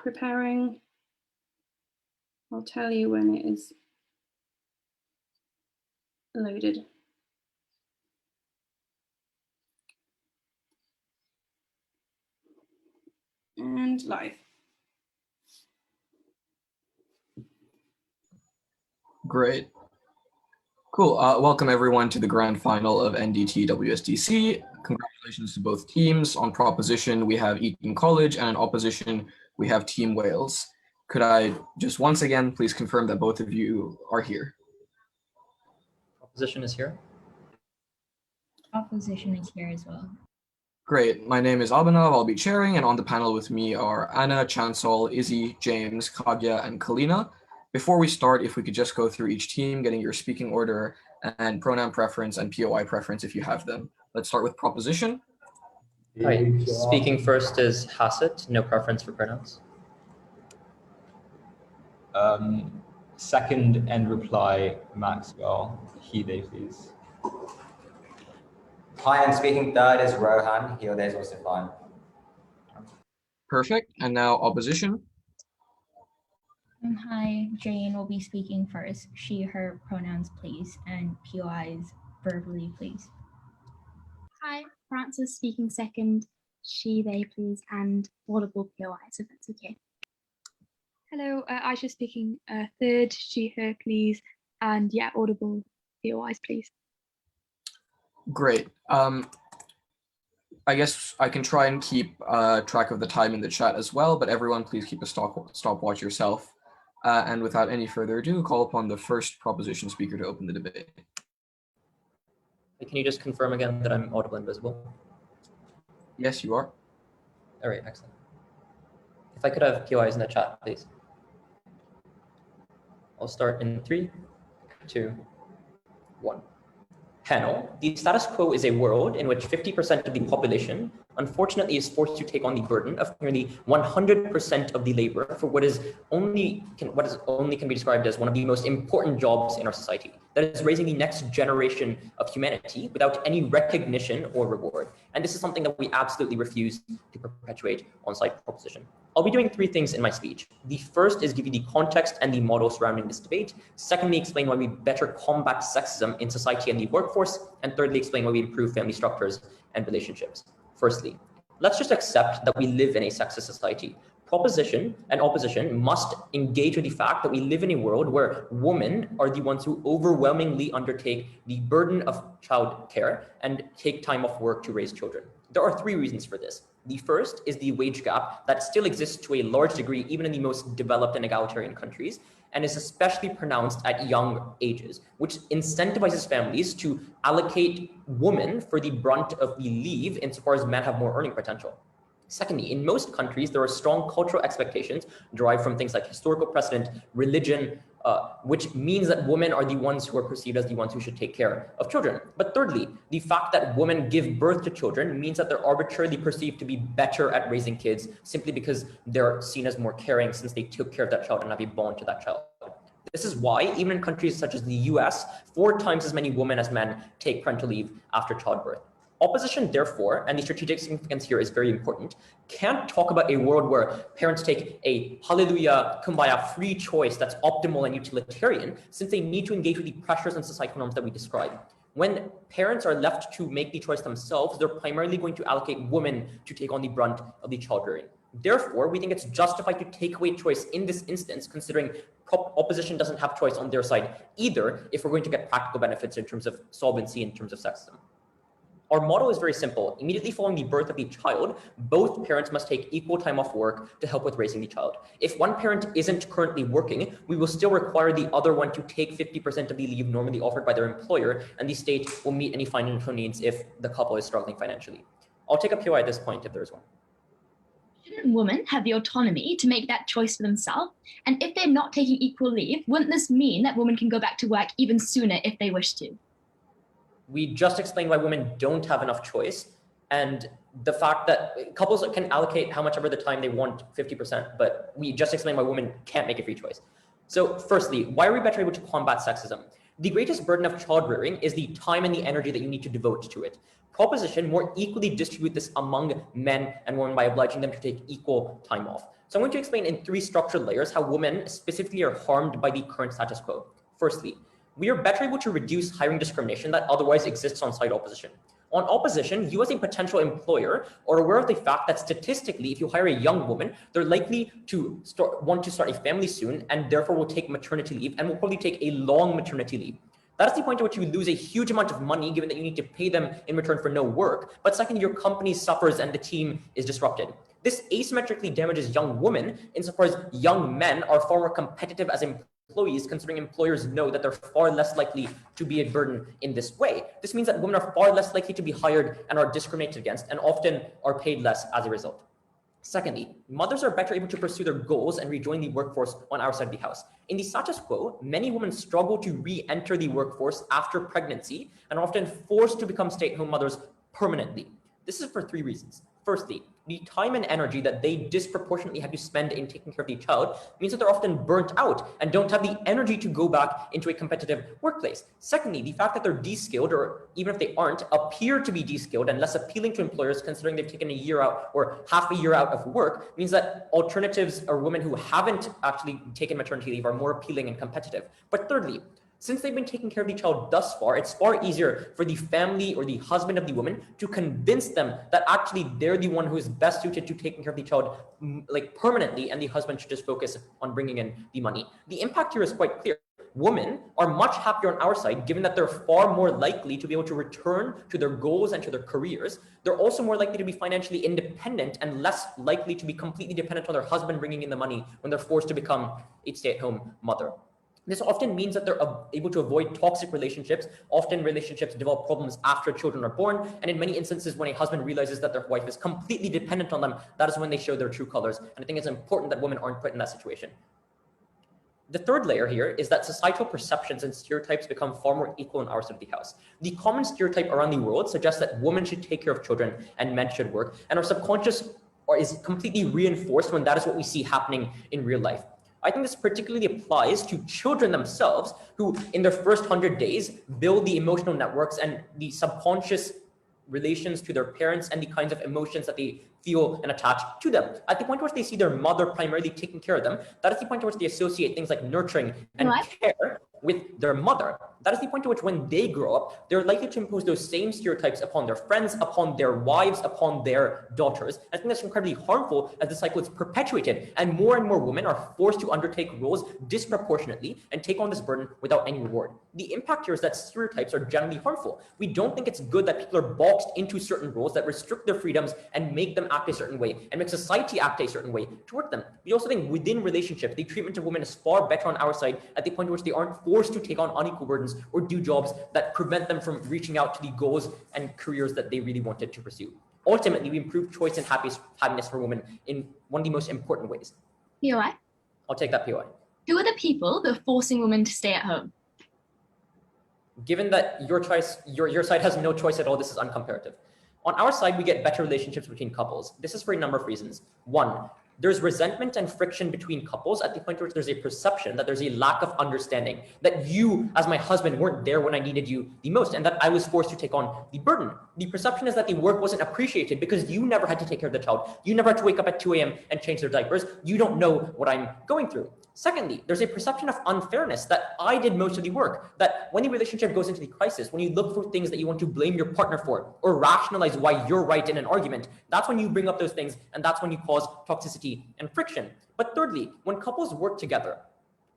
preparing. I'll tell you when it is loaded. And live. Great. Cool. Welcome everyone to the grand final of NDT WSDC. Congratulations to both teams. On proposition, we have Eton College, and on opposition, we have Team Wales. Could I just once again please confirm that both of you are here? Opposition is here. Opposition is here as well. Great. My name is Abhinav. I'll be chairing, and on the panel with me are Anna, Chansol, Izzy, James, Kagya, and Kalina. Before we start, if we could just go through each team, getting your speaking order and pronoun preference and POI preference if you have them. Let's start with proposition. Hi. Speaking first is Hassett. No preference for pronouns. Second and reply, Maxwell. He, they, please. Hi, and speaking third is Rohan. He or they is also fine. Perfect. And now opposition. Hi, Jane will be speaking first. She, her pronouns, please, and POIs verbally, please. Hi, Frances speaking second. She, they, please, and audible POIs, if that's okay. Hello, Aisha speaking third. She, her, please, and yeah, audible POIs, please. Great. I guess I can try and keep track of the time in the chat as well, but everyone please keep a stopwatch yourself. And without any further ado, call upon the first proposition speaker to open the debate. Can you just confirm again that I'm audible and visible? Yes, you are. All right, excellent. If I could have POIs in the chat, please. I'll start in 3, 2, 1. Panel, the status quo is a world in which 50% of the population unfortunately is forced to take on the burden of nearly 100% of the labor for what only can be described as one of the most important jobs in our society. That is raising the next generation of humanity without any recognition or reward. And this is something that we absolutely refuse to perpetuate on-site proposition. I'll be doing 3 things in my speech. The first is give you the context and the model surrounding this debate. Secondly, explain why we better combat sexism in society and the workforce. And thirdly, explain why we improve family structures and relationships. Firstly, let's just accept that we live in a sexist society. Proposition and opposition must engage with the fact that we live in a world where women are the ones who overwhelmingly undertake the burden of child care and take time off work to raise children. There are 3 reasons for this. The first is the wage gap that still exists to a large degree, even in the most developed and egalitarian countries, and is especially pronounced at young ages, which incentivizes families to allocate women for the brunt of the leave insofar as men have more earning potential. Secondly, in most countries, there are strong cultural expectations derived from things like historical precedent, religion, which means that women are the ones who are perceived as the ones who should take care of children. But thirdly, the fact that women give birth to children means that they're arbitrarily perceived to be better at raising kids simply because they're seen as more caring since they took care of that child and have a bond to that child. This is why, even in countries such as the US, 4 times as many women as men take parental leave after childbirth. Opposition, therefore, and the strategic significance here is very important, can't talk about a world where parents take a hallelujah, kumbaya, free choice that's optimal and utilitarian, since they need to engage with the pressures and societal norms that we describe. When parents are left to make the choice themselves, they're primarily going to allocate women to take on the brunt of the child rearing. Therefore, we think it's justified to take away choice in this instance, considering opposition doesn't have choice on their side either, if we're going to get practical benefits in terms of solvency, in terms of sexism. Our model is very simple. Immediately following the birth of the child, both parents must take equal time off work to help with raising the child. If one parent isn't currently working, we will still require the other one to take 50% of the leave normally offered by their employer, and the state will meet any financial needs if the couple is struggling financially. I'll take a POI at this point if there's one. Shouldn't women have the autonomy to make that choice for themselves? And if they're not taking equal leave, wouldn't this mean that women can go back to work even sooner if they wish to? We just explained why women don't have enough choice, and the fact that couples can allocate how much ever the time they want, 50%, but we just explained why women can't make a free choice. So firstly, why are we better able to combat sexism? The greatest burden of child rearing is the time and the energy that you need to devote to it. Proposition more equally distribute this among men and women by obliging them to take equal time off. So I'm going to explain in 3 structural layers how women specifically are harmed by the current status quo. Firstly, we are better able to reduce hiring discrimination that otherwise exists on side opposition. On opposition, you as a potential employer are aware of the fact that statistically, if you hire a young woman, they're likely to want to start a family soon and therefore will take maternity leave and will probably take a long maternity leave. That is the point at which you lose a huge amount of money given that you need to pay them in return for no work. But second, your company suffers and the team is disrupted. This asymmetrically damages young women insofar as young men are far more competitive as employees, considering employers know that they're far less likely to be a burden in this way. This means that women are far less likely to be hired and are discriminated against and often are paid less as a result. Secondly, mothers are better able to pursue their goals and rejoin the workforce on our side of the house. In the status quo, many women struggle to re-enter the workforce after pregnancy and are often forced to become stay-at-home mothers permanently. This is for 3 reasons. Firstly, the time and energy that they disproportionately have to spend in taking care of the child means that they're often burnt out and don't have the energy to go back into a competitive workplace. Secondly, the fact that they're de-skilled, or even if they aren't, appear to be de-skilled and less appealing to employers considering they've taken a year out or half a year out of work means that alternatives or women who haven't actually taken maternity leave are more appealing and competitive. But thirdly, since they've been taking care of the child thus far, it's far easier for the family or the husband of the woman to convince them that actually they're the one who is best suited to taking care of the child like permanently, and the husband should just focus on bringing in the money. The impact here is quite clear. Women are much happier on our side, given that they're far more likely to be able to return to their goals and to their careers. They're also more likely to be financially independent and less likely to be completely dependent on their husband bringing in the money when they're forced to become a stay-at-home mother. This often means that they're able to avoid toxic relationships. Often relationships develop problems after children are born. And in many instances, when a husband realizes that their wife is completely dependent on them, that is when they show their true colors. And I think it's important that women aren't put in that situation. The third layer here is that societal perceptions and stereotypes become far more equal in our side of the house. The common stereotype around the world suggests that women should take care of children and men should work. And our subconscious is completely reinforced when that is what we see happening in real life. I think this particularly applies to children themselves who in their first 100 days build the emotional networks and the subconscious relations to their parents and the kinds of emotions that they feel and attach to them. At the point at which they see their mother primarily taking care of them, that is the point at which they associate things like nurturing and care with their mother. That is the point at which when they grow up, they're likely to impose those same stereotypes upon their friends, upon their wives, upon their daughters. I think that's incredibly harmful as the cycle is perpetuated and more women are forced to undertake roles disproportionately and take on this burden without any reward. The impact here is that stereotypes are generally harmful. We don't think it's good that people are boxed into certain roles that restrict their freedoms and make them act a certain way and make society act a certain way toward them. We also think within relationships, the treatment of women is far better on our side at the point at which they aren't forced to take on unequal burdens or do jobs that prevent them from reaching out to the goals and careers that they really wanted to pursue. Ultimately, we improve choice and happiness for women in one of the most important ways. POI? I'll take that POI. Who are the people who are forcing women to stay at home? Given that your side has no choice at all, this is uncomparative. On our side, we get better relationships between couples. This is for a number of reasons. One, there's resentment and friction between couples at the point where there's a perception that there's a lack of understanding, that you, as my husband, weren't there when I needed you the most, and that I was forced to take on the burden. The perception is that the work wasn't appreciated because you never had to take care of the child. You never had to wake up at 2 a.m. and change their diapers. You don't know what I'm going through. Secondly, there's a perception of unfairness that I did most of the work, that when the relationship goes into the crisis, when you look for things that you want to blame your partner for or rationalize why you're right in an argument, that's when you bring up those things and that's when you cause toxicity and friction. But thirdly, when couples work together,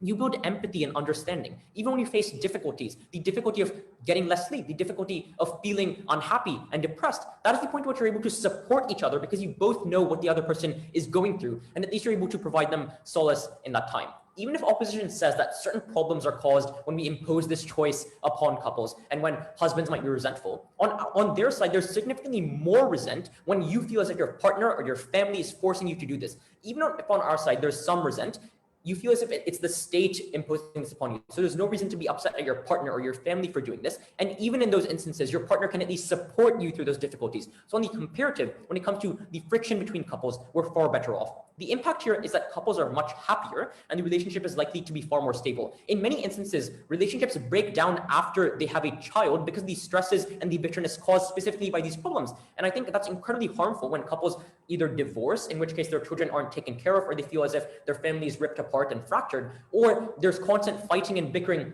you build empathy and understanding. Even when you face difficulties, the difficulty of getting less sleep, the difficulty of feeling unhappy and depressed, that is the point at which you're able to support each other because you both know what the other person is going through, and at least you're able to provide them solace in that time. Even if opposition says that certain problems are caused when we impose this choice upon couples and when husbands might be resentful, on their side, there's significantly more resent when you feel as if your partner or your family is forcing you to do this. Even if on our side, there's some resent, you feel as if it's the state imposing this upon you. So there's no reason to be upset at your partner or your family for doing this. And even in those instances, your partner can at least support you through those difficulties. So on the comparative, when it comes to the friction between couples, we're far better off. The impact here is that couples are much happier and the relationship is likely to be far more stable. In many instances, relationships break down after they have a child because the stresses and the bitterness caused specifically by these problems. And I think that's incredibly harmful when couples either divorce, in which case their children aren't taken care of, or they feel as if their family is ripped apart and fractured, or there's constant fighting and bickering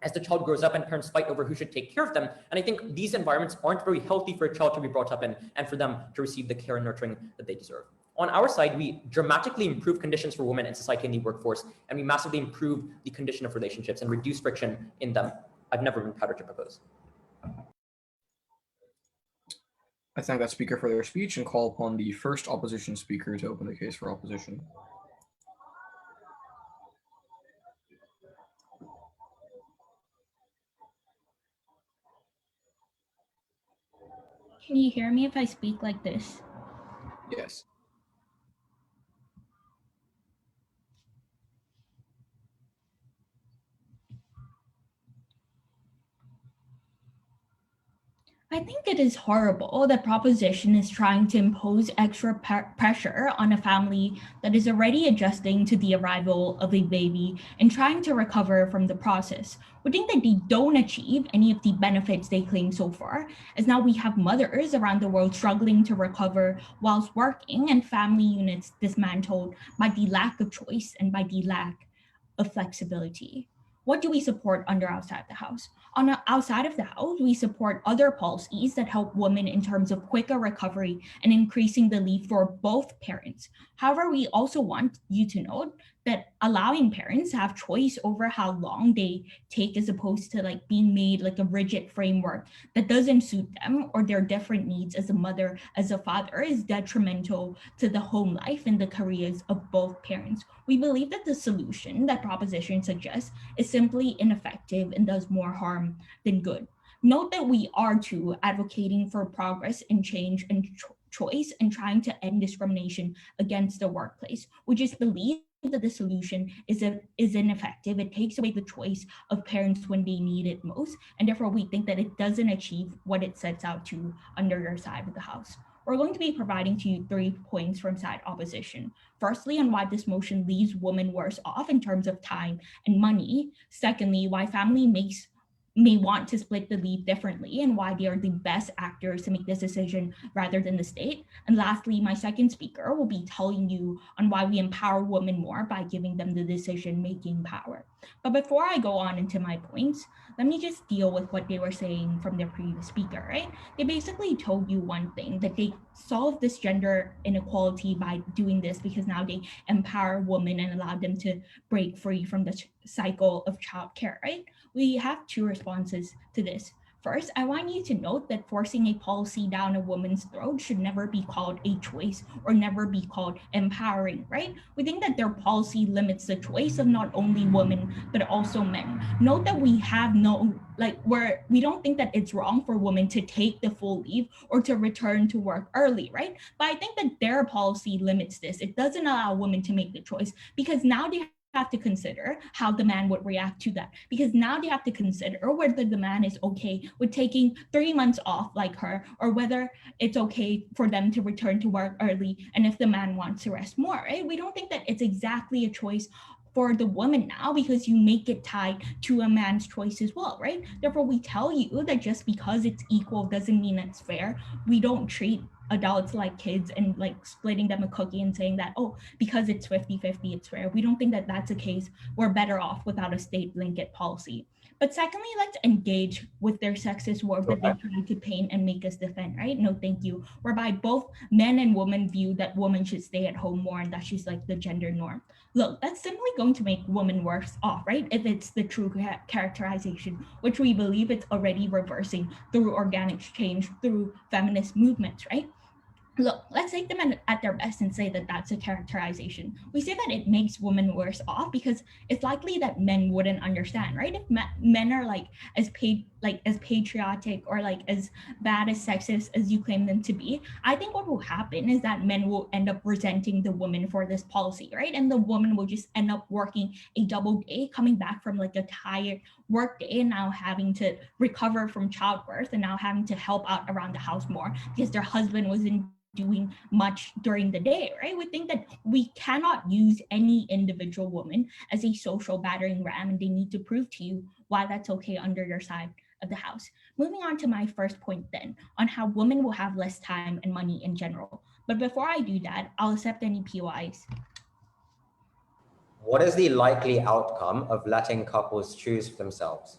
as the child grows up and parents fight over who should take care of them. And I think these environments aren't very healthy for a child to be brought up in and for them to receive the care and nurturing that they deserve. On our side, we dramatically improve conditions for women in society and the workforce, and we massively improve the condition of relationships and reduce friction in them. I've never been prouder to propose. I thank that speaker for their speech and call upon the first opposition speaker to open the case for opposition. Can you hear me if I speak like this? Yes. I think it is horrible that proposition is trying to impose extra pressure on a family that is already adjusting to the arrival of a baby and trying to recover from the process. We think that they don't achieve any of the benefits they claim so far, as now we have mothers around the world struggling to recover whilst working and family units dismantled by the lack of choice and by the lack of flexibility. What do we support under outside the house? Outside of the house, we support other policies that help women in terms of quicker recovery and increasing the leave for both parents. However, we also want you to note that allowing parents to have choice over how long they take as opposed to like being made like a rigid framework that doesn't suit them or their different needs as a mother, as a father is detrimental to the home life and the careers of both parents. We believe that the solution that proposition suggests is simply ineffective and does more harm than good. Note that we are too advocating for progress and change and choice and trying to end discrimination against the workplace. We just believe that the solution is ineffective. It takes away the choice of parents when they need it most, and therefore we think that it doesn't achieve what it sets out to under your side of the house. We're going to be providing to you 3 points from side opposition. Firstly, on why this motion leaves women worse off in terms of time and money. Secondly, why family may want to split the leave differently and why they are the best actors to make this decision rather than the state. And lastly, my second speaker will be telling you on why we empower women more by giving them the decision-making power. But before I go on into my points, let me just deal with what they were saying from their previous speaker, right? They basically told you one thing, that they solve this gender inequality by doing this because now they empower women and allow them to break free from the cycle of childcare, right? We have 2 responses to this. First, I want you to note that forcing a policy down a woman's throat should never be called a choice or never be called empowering, right? We think that their policy limits the choice of not only women, but also men. Note that we have we don't think that it's wrong for women to take the full leave or to return to work early, right? But I think that their policy limits this. It doesn't allow women to make the choice because now they have to consider how the man would react to that, because now they have to consider whether the man is okay with taking 3 months off like her, or whether it's okay for them to return to work early and if the man wants to rest more, right? We don't think that it's exactly a choice for the woman now because you make it tied to a man's choice as well, right? Therefore, we tell you that just because it's equal doesn't mean it's fair. We don't treat adults like kids and like splitting them a cookie and saying that, oh, because it's 50-50, it's fair. We don't think that that's the case. We're better off without a state blanket policy. But secondly, let's engage with their sexist work that they try to paint and make us defend, right? No, thank you. Whereby both men and women view that women should stay at home more and that she's like the gender norm. Look, that's simply going to make women worse off, right? If it's the true characterization, which we believe it's already reversing through organic change, through feminist movements, right? Look, let's take them at their best and say that that's a characterization. We say that it makes women worse off because it's likely that men wouldn't understand, right? If men are like as patriotic or like as bad as sexist as you claim them to be, I think what will happen is that men will end up resenting the woman for this policy, right? And the woman will just end up working a double day, coming back from like a tired work day and now having to recover from childbirth and now having to help out around the house more because their husband wasn't doing much during the day, right? We think that we cannot use any individual woman as a social battering ram, and they need to prove to you why that's okay under your side of the house. Moving on to my first point then, on how women will have less time and money in general. But before I do that, I'll accept any POIs. What is the likely outcome of letting couples choose for themselves?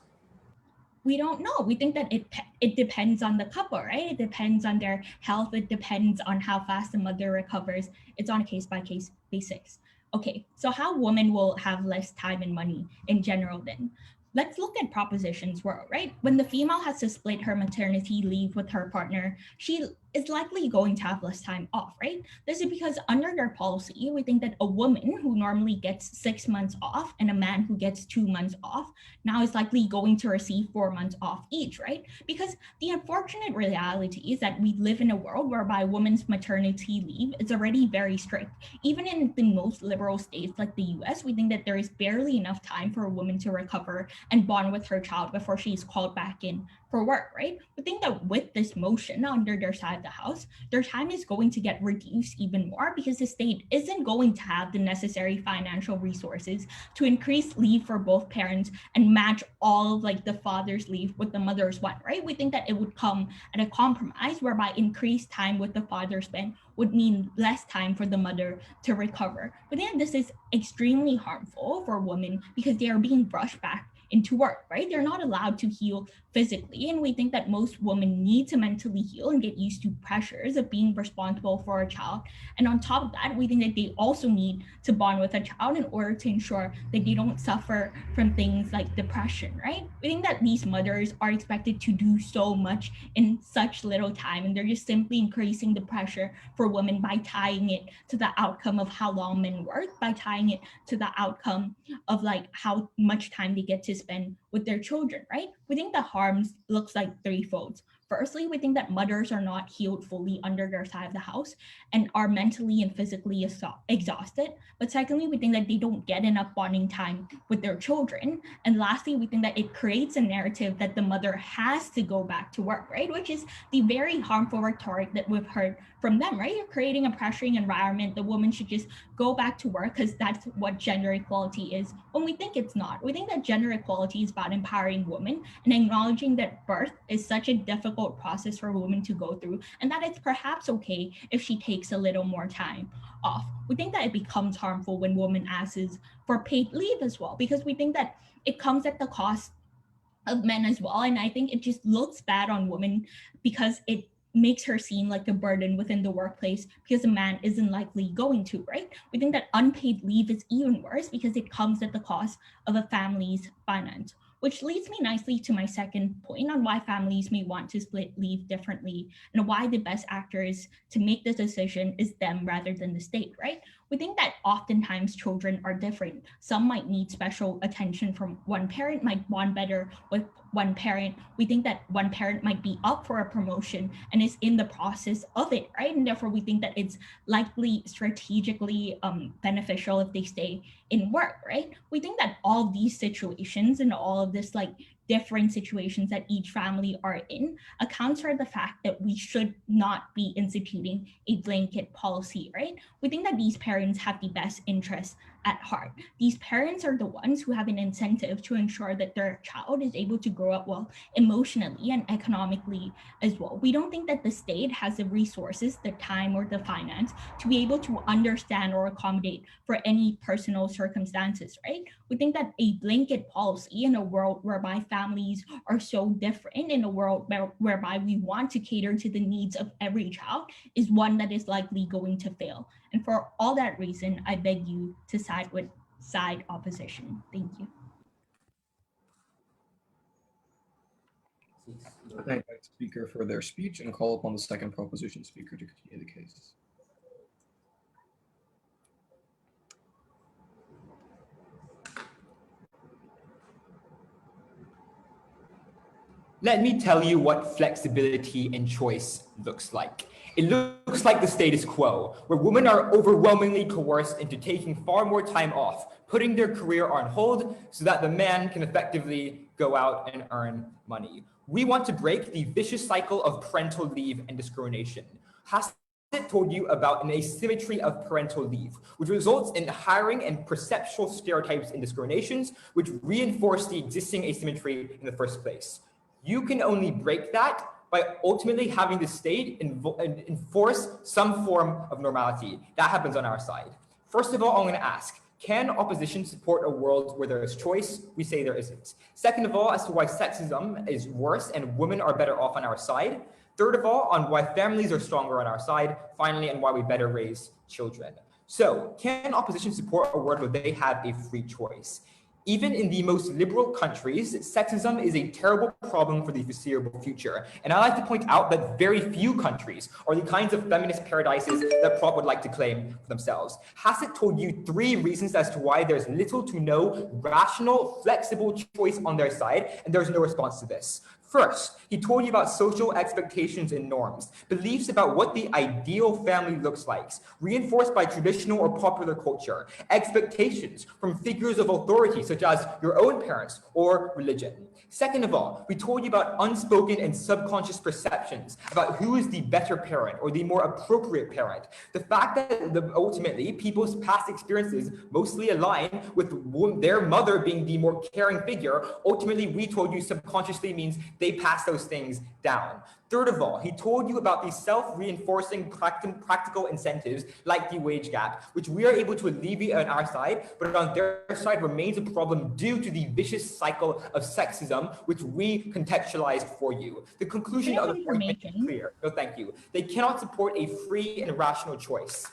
We don't know. We think that it depends on the couple, right? It depends on their health. It depends on how fast the mother recovers. It's on a case-by-case basis. Okay, so how women will have less time and money in general then. Let's look at propositions world, right? When the female has to split her maternity leave with her partner, she is likely going to have less time off, right? This is because under their policy, we think that a woman who normally gets 6 months off and a man who gets 2 months off now is likely going to receive 4 months off each, right? Because the unfortunate reality is that we live in a world whereby women's maternity leave is already very strict. Even in the most liberal states like the US, we think that there is barely enough time for a woman to recover and bond with her child before she is called back in for work, right? We think that with this motion under their side of the house, their time is going to get reduced even more because the state isn't going to have the necessary financial resources to increase leave for both parents and match all of like the father's leave with the mother's one, right? We think that it would come at a compromise whereby increased time with the father spent would mean less time for the mother to recover. But then this is extremely harmful for women because they are being brushed back into work, right? They're not allowed to heal physically. And we think that most women need to mentally heal and get used to pressures of being responsible for a child. And on top of that, we think that they also need to bond with a child in order to ensure that they don't suffer from things like depression, right? We think that these mothers are expected to do so much in such little time, and they're just simply increasing the pressure for women by tying it to the outcome of how long men work, by tying it to the outcome of like how much time they get to spend with their children, right? We think the harms looks like threefold. Firstly, we think that mothers are not healed fully under their side of the house and are mentally and physically exhausted. But secondly, we think that they don't get enough bonding time with their children. And lastly, we think that it creates a narrative that the mother has to go back to work, right? Which is the very harmful rhetoric that we've heard from them, right? You're creating a pressuring environment. The woman should just go back to work because that's what gender equality is, when we think it's not. We think that gender equality is about empowering women and acknowledging that birth is such a difficult process for a woman to go through, and that it's perhaps okay if she takes a little more time off. We think that it becomes harmful when women asks for paid leave as well, because we think that it comes at the cost of men as well. And I think it just looks bad on women because it makes her seem like a burden within the workplace because a man isn't likely going to, right? We think that unpaid leave is even worse because it comes at the cost of a family's finance, which leads me nicely to my second point on why families may want to split leave differently and why the best actors to make this decision is them rather than the state, right? We think that oftentimes children are different. Some might need special attention from one parent, might bond better with one parent. We think that one parent might be up for a promotion and is in the process of it, right? And therefore we think that it's likely strategically beneficial if they stay in work, right? We think that all of these situations and all of this like different situations that each family are in accounts for the fact that we should not be instituting a blanket policy, right? We think that these parents have the best interests at heart. These parents are the ones who have an incentive to ensure that their child is able to grow up well emotionally and economically as well. We don't think that the state has the resources, the time, or the finance to be able to understand or accommodate for any personal circumstances, right? We think that a blanket policy in a world whereby families are so different, in a world whereby we want to cater to the needs of every child, is one that is likely going to fail. And for all that reason, I beg you to side with side opposition. Thank you. I thank the speaker for their speech and call upon the second proposition speaker to continue the case. Let me tell you what flexibility and choice looks like. It looks like the status quo, where women are overwhelmingly coerced into taking far more time off, putting their career on hold so that the man can effectively go out and earn money. We want to break the vicious cycle of parental leave and discrimination. Hassett told you about an asymmetry of parental leave, which results in hiring and perceptual stereotypes and discriminations, which reinforce the existing asymmetry in the first place. You can only break that by ultimately having the state enforce some form of normality. That happens on our side. First of all, I'm going to ask, can opposition support a world where there is choice? We say there isn't. Second of all, as to why sexism is worse and women are better off on our side. Third of all, on why families are stronger on our side. Finally, on why we better raise children. So, can opposition support a world where they have a free choice? Even in the most liberal countries, sexism is a terrible problem for the foreseeable future. And I like to point out that very few countries are the kinds of feminist paradises that Prop would like to claim for themselves. Hassett told you 3 reasons as to why there's little to no rational, flexible choice on their side, and there's no response to this. First, he told you about social expectations and norms, beliefs about what the ideal family looks like, reinforced by traditional or popular culture, expectations from figures of authority, such as your own parents or religion. Second of all, we told you about unspoken and subconscious perceptions about who is the better parent or the more appropriate parent. The fact that ultimately people's past experiences mostly align with their mother being the more caring figure, ultimately we told you subconsciously means they pass those things down. Third of all, he told you about these self-reinforcing practical incentives like the wage gap, which we are able to alleviate on our side, but on their side remains a problem due to the vicious cycle of sexism, which we contextualized for you. The conclusion of the argument is clear. No, thank you. They cannot support a free and rational choice.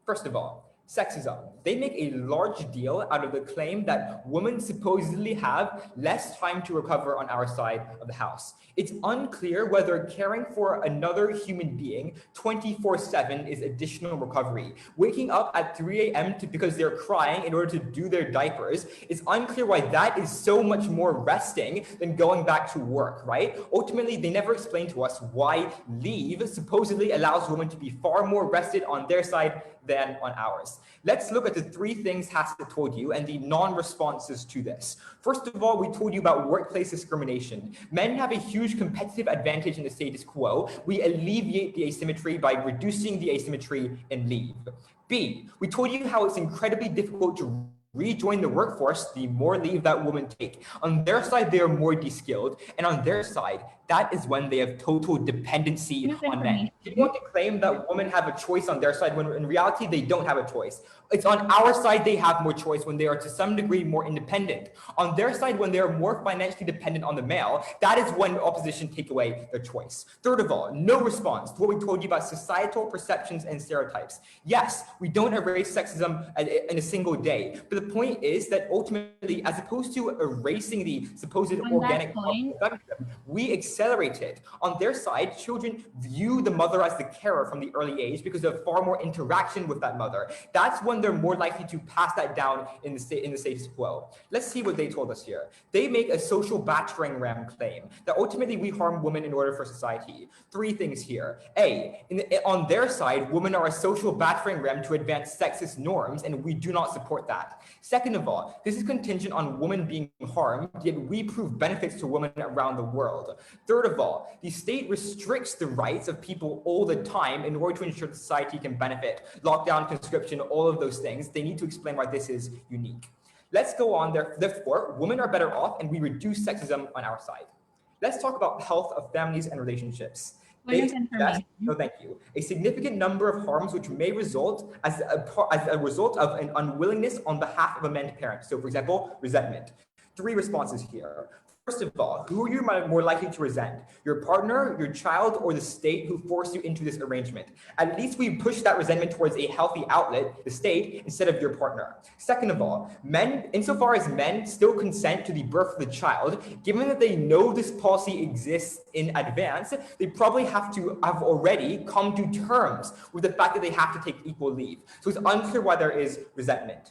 First of all, sexism. They make a large deal out of the claim that women supposedly have less time to recover on our side of the house. It's unclear whether caring for another human being 24/7 is additional recovery. Waking up at 3 a.m. because they're crying in order to do their diapers, it's unclear why that is so much more resting than going back to work, right? Ultimately, they never explain to us why leave supposedly allows women to be far more rested on their side than on ours. Let's look at the 3 things Hassett told you and the non-responses to this. First of all, we told you about workplace discrimination. Men have a huge competitive advantage in the status quo. We alleviate the asymmetry by reducing the asymmetry in leave. B, we told you how it's incredibly difficult to rejoin the workforce the more leave that women take. On their side, they are more de-skilled, and on their side, that is when they have total dependency on men. They want to claim that women have a choice on their side when in reality they don't have a choice. It's on our side they have more choice when they are to some degree more independent. On their side, when they are more financially dependent on the male, that is when opposition take away their choice. Third of all, no response to what we told you about societal perceptions and stereotypes. Yes, we don't erase sexism in a single day, but the point is that ultimately, as opposed to erasing the supposed organic point, we accelerate it. On their side, children view the mother as the carer from the early age because of far more interaction with that mother. That's when they're more likely to pass that down in the status quo. Let's see what they told us here. They make a social battering ram claim that ultimately we harm women in order for society. 3 things here. A, on their side, women are a social battering ram to advance sexist norms, and we do not support that. Second of all, this is contingent on women being harmed, yet we prove benefits to women around the world. Third of all, the state restricts the rights of people all the time in order to ensure that society can benefit. Lockdown, conscription, all of those things. They need to explain why this is unique. Let's go on. Therefore, women are better off and we reduce sexism on our side. Let's talk about health of families and relationships. No, thank you. A significant number of harms which may result as a result of an unwillingness on behalf of a male parent. So, for example, resentment. 3 responses here. First of all, who are you more likely to resent? Your partner, your child, or the state who forced you into this arrangement? At least we push that resentment towards a healthy outlet, the state, instead of your partner. Second of all, men, insofar as men still consent to the birth of the child, given that they know this policy exists in advance, they probably have already come to terms with the fact that they have to take equal leave. So it's unclear why there is resentment.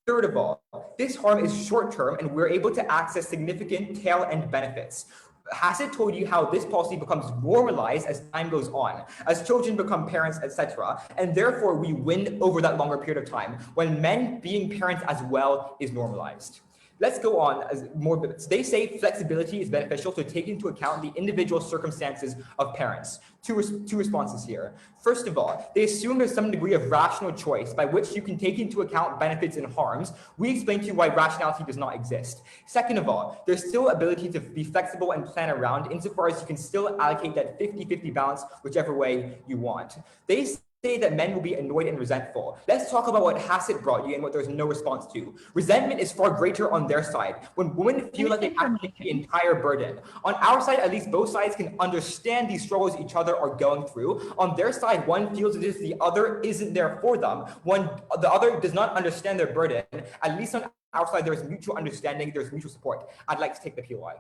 Third of all, this harm is short-term and we're able to access significant tail-end benefits. Hassett told you how this policy becomes normalized as time goes on, as children become parents, etc. And therefore we win over that longer period of time when men being parents as well is normalized. Let's go on as more bits. They say flexibility is beneficial to take into account the individual circumstances of parents. Two responses here. First of all, they assume there's some degree of rational choice by which you can take into account benefits and harms. We explain to you why rationality does not exist. Second of all, there's still ability to be flexible and plan around insofar as you can still allocate that 50-50 balance whichever way you want. They say that men will be annoyed and resentful. Let's talk about what Hassett brought you and what there's no response to. Resentment is far greater on their side when women feel like they have to take the entire burden. On our side, at least both sides can understand these struggles each other are going through. On their side, one feels as if the other isn't there for them. The other does not understand their burden. At least on our side, there's mutual understanding, there's mutual support. I'd like to take the POI.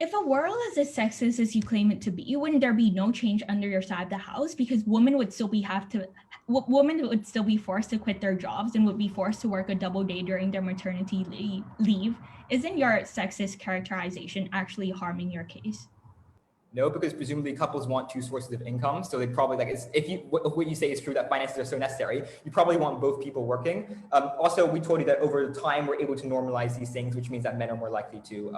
If a world is as sexist as you claim it to be, wouldn't there be no change under your side of the house? Because women would still be forced to quit their jobs and would be forced to work a double day during their maternity leave. Isn't your sexist characterization actually harming your case? No, because presumably couples want two sources of income. So they probably what you say is true that finances are so necessary, you probably want both people working. Also, we told you that over time, we're able to normalize these things, which means that men are more likely to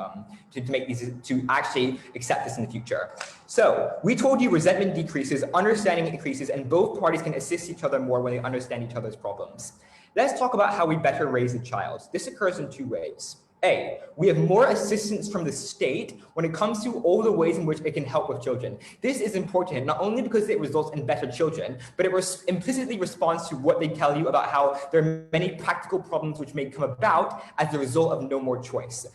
actually accept this in the future. So we told you resentment decreases, understanding increases, and both parties can assist each other more when they understand each other's problems. Let's talk about how we better raise a child. This occurs in two ways. A, we have more assistance from the state when it comes to all the ways in which it can help with children. This is important, not only because it results in better children, but it implicitly responds to what they tell you about how there are many practical problems which may come about as a result of no more choice,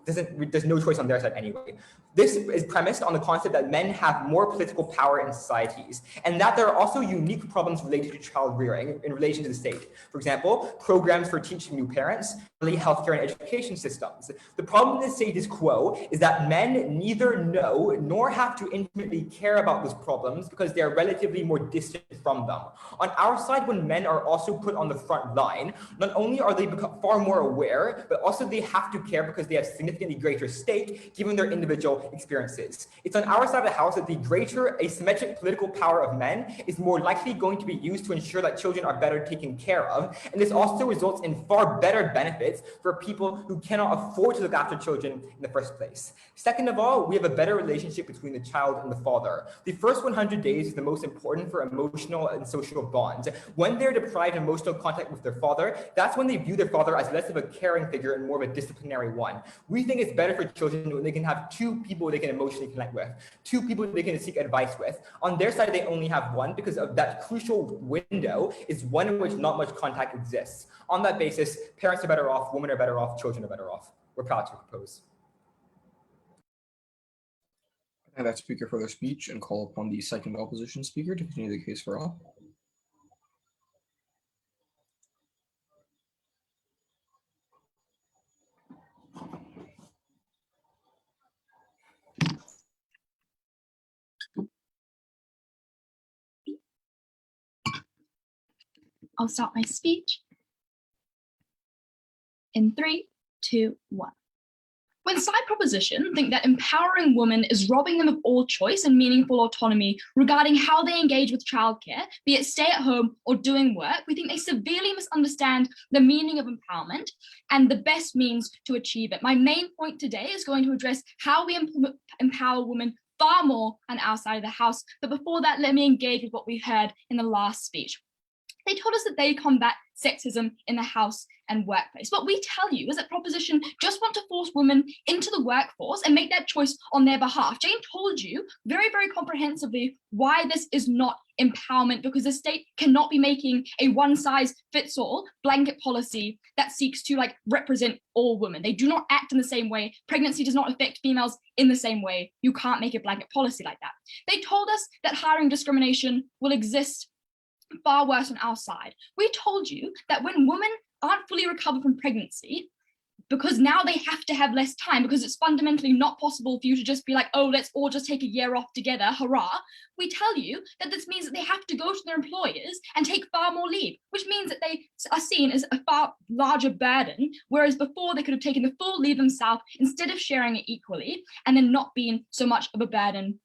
there's no choice on their side anyway. This is premised on the concept that men have more political power in societies, and that there are also unique problems related to child rearing in relation to the state. For example, programs for teaching new parents, early healthcare and education systems. The problem in the status quo is that men neither know nor have to intimately care about those problems because they are relatively more distant from them. On our side, when men are also put on the front line, not only are they become far more aware, but also they have to care because they have significantly greater stake given their individual experiences. It's on our side of the house that the greater asymmetric political power of men is more likely going to be used to ensure that children are better taken care of, and this also results in far better benefits for people who cannot afford to look after children in the first place. Second of all, we have a better relationship between the child and the father. The first 100 days is the most important for emotional and social bonds. When they're deprived of emotional contact with their father, that's when they view their father as less of a caring figure and more of a disciplinary one. We think it's better for children when they can have two people they can emotionally connect with, two people they can seek advice with. On their side, they only have one because of that crucial window is one in which not much contact exists. On that basis, parents are better off, women are better off, children are better off. We're proud to propose. And that speaker for their speech and call upon the second opposition speaker to continue the case for all. I'll start my speech in 3, 2, 1. When side proposition think that empowering women is robbing them of all choice and meaningful autonomy regarding how they engage with childcare, be it stay at home or doing work, we think they severely misunderstand the meaning of empowerment and the best means to achieve it. My main point today is going to address how we empower women far more on our side of the house. But before that, let me engage with what we heard in the last speech. They told us that they combat sexism in the house and workplace. What we tell you is that Proposition just want to force women into the workforce and make that choice on their behalf. Jane told you very, very comprehensively why this is not empowerment, because the state cannot be making a one-size-fits-all blanket policy that seeks to represent all women. They do not act in the same way. Pregnancy does not affect females in the same way. You can't make a blanket policy like that. They told us that hiring discrimination will exist far worse on our side. We told you that when women aren't fully recovered from pregnancy, because now they have to have less time, because it's fundamentally not possible for you to just be like, oh, let's all just take a year off together, hurrah. We tell you that this means that they have to go to their employers and take far more leave, which means that they are seen as a far larger burden, whereas before they could have taken the full leave themselves instead of sharing it equally, and then not being so much of a burden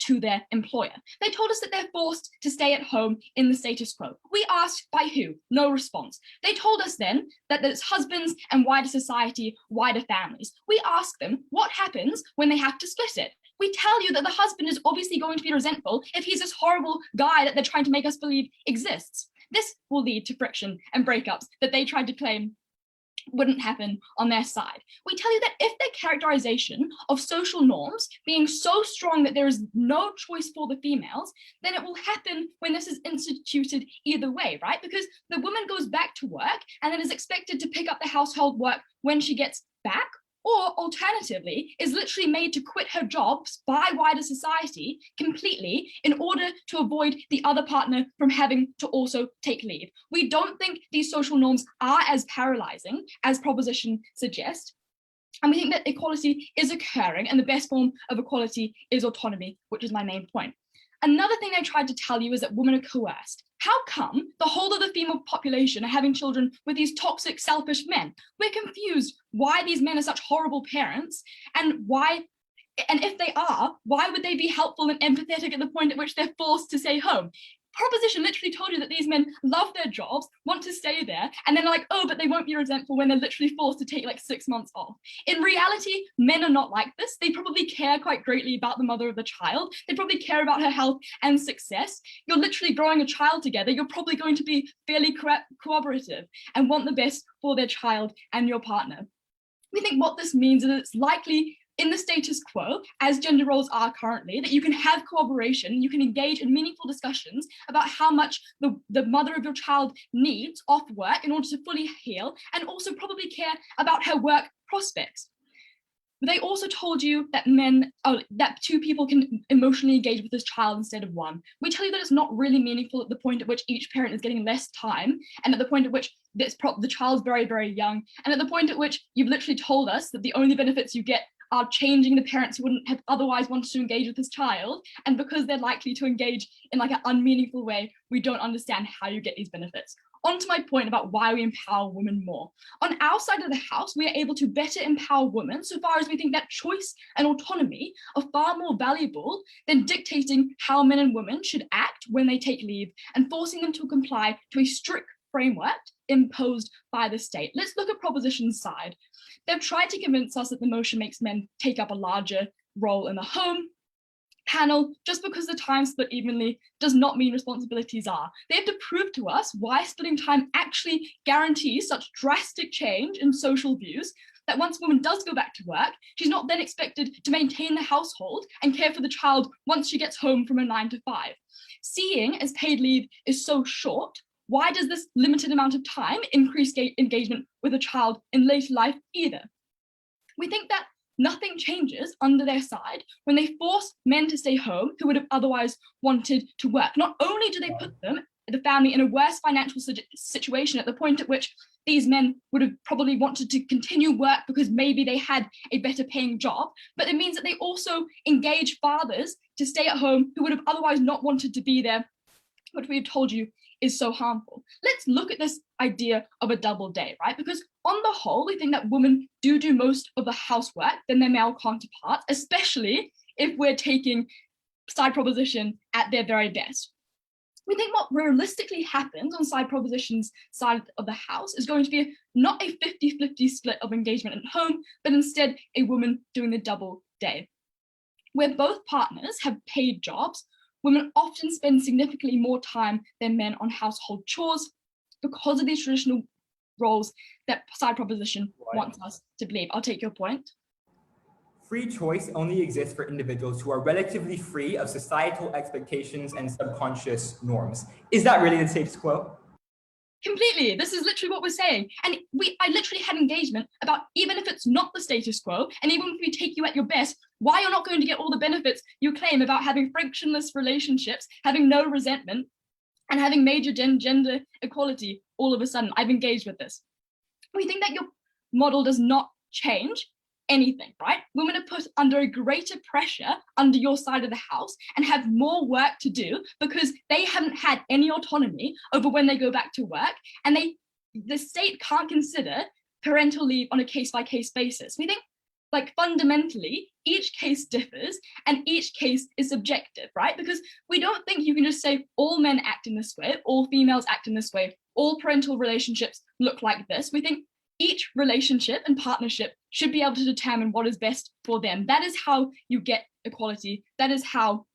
to their employer. They told us that they're forced to stay at home in the status quo. We asked by who? No response. They told us then that it's husbands and wider society, wider families. We asked them what happens when they have to split it. We tell you that the husband is obviously going to be resentful if he's this horrible guy that they're trying to make us believe exists. This will lead to friction and breakups that they tried to claim wouldn't happen on their side. We tell you that if their characterization of social norms being so strong that there is no choice for the females, then it will happen when this is instituted either way, right? Because the woman goes back to work and then is expected to pick up the household work when she gets back, or alternatively is literally made to quit her jobs by wider society completely in order to avoid the other partner from having to also take leave. We don't think these social norms are as paralyzing as Proposition suggests. And we think that equality is occurring, and the best form of equality is autonomy, which is my main point. Another thing I tried to tell you is that women are coerced. How come the whole of the female population are having children with these toxic, selfish men? We're confused why these men are such horrible parents, and if they are, why would they be helpful and empathetic at the point at which they're forced to stay home? Proposition literally told you that these men love their jobs, want to stay there, and then are like, oh, but they won't be resentful when they're literally forced to take 6 months off. In reality, men are not like this. They probably care quite greatly about the mother of the child. They probably care about her health and success. You're literally growing a child together. You're probably going to be fairly cooperative and want the best for their child and your partner. We think what this means is that it's likely in the status quo, as gender roles are currently, that you can have cooperation, you can engage in meaningful discussions about how much the mother of your child needs off work in order to fully heal, and also probably care about her work prospects. They also told you that that two people can emotionally engage with this child instead of one. We tell you that it's not really meaningful at the point at which each parent is getting less time, and at the point at which the child's very, very young, and at the point at which you've literally told us that the only benefits you get are changing the parents who wouldn't have otherwise wanted to engage with this child, and because they're likely to engage in an unmeaningful way, we don't understand how you get these benefits. On to my point about why we empower women more. On our side of the house, we are able to better empower women so far as we think that choice and autonomy are far more valuable than dictating how men and women should act when they take leave and forcing them to comply to a strict framework imposed by the state. Let's look at Proposition's side. They've tried to convince us that the motion makes men take up a larger role in the home panel. Just because the time split evenly does not mean responsibilities are. They have to prove to us why splitting time actually guarantees such drastic change in social views, that once a woman does go back to work, she's not then expected to maintain the household and care for the child once she gets home from a 9 to 5. Seeing as paid leave is so short, why does this limited amount of time increase engagement with a child in later life either? We think that nothing changes under their side when they force men to stay home who would have otherwise wanted to work. Not only do they put them, the family, in a worse financial situation at the point at which these men would have probably wanted to continue work because maybe they had a better paying job, but it means that they also engage fathers to stay at home who would have otherwise not wanted to be there, which we have told you is so harmful. Let's look at this idea of a double day, right? Because on the whole, we think that women do most of the housework than their male counterparts, especially if we're taking side Proposition at their very best. We think what realistically happens on side Proposition's side of the house is going to be not a 50-50 split of engagement at home, but instead a woman doing the double day, where both partners have paid jobs. Women often spend significantly more time than men on household chores because of these traditional roles that side proposition wants us to believe. I'll take your point. Free choice only exists for individuals who are relatively free of societal expectations and subconscious norms. Is that really the status quo? Completely. This is literally what we're saying. And I literally had engagement about, even if it's not the status quo, and even if we take you at your best, why you're not going to get all the benefits you claim about having frictionless relationships, having no resentment, and having major gender equality all of a sudden. I've engaged with this. We think that your model does not change anything, right? Women are put under a greater pressure under your side of the house and have more work to do because they haven't had any autonomy over when they go back to work, and the state can't consider parental leave on a case-by-case basis. We think, like, fundamentally, each case differs and each case is subjective, right? Because we don't think you can just say all men act in this way, all females act in this way, all parental relationships look like this. We think each relationship and partnership should be able to determine what is best for them. That is how you get equality. That is how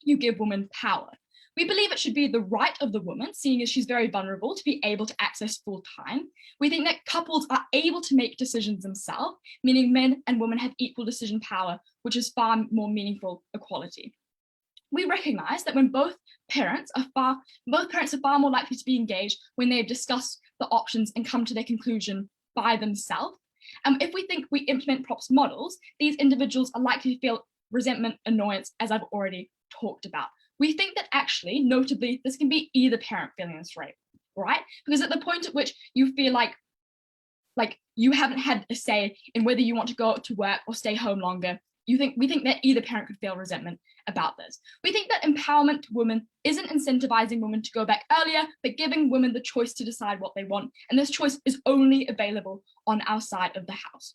you give women power. We believe it should be the right of the woman, seeing as she's very vulnerable, to be able to access full time. We think that couples are able to make decisions themselves, meaning men and women have equal decision power, which is far more meaningful equality. We recognize that when both parents are far more likely to be engaged when they've discussed the options and come to their conclusion by themselves. If we think we implement props models, these individuals are likely to feel resentment, annoyance, as I've already talked about. We think that actually, notably, this can be either parent feeling this way, right? Because at the point at which you feel like you haven't had a say in whether you want to go to work or stay home longer, we think that either parent could feel resentment about this. We think that empowerment to women isn't incentivizing women to go back earlier, but giving women the choice to decide what they want. And this choice is only available on our side of the house.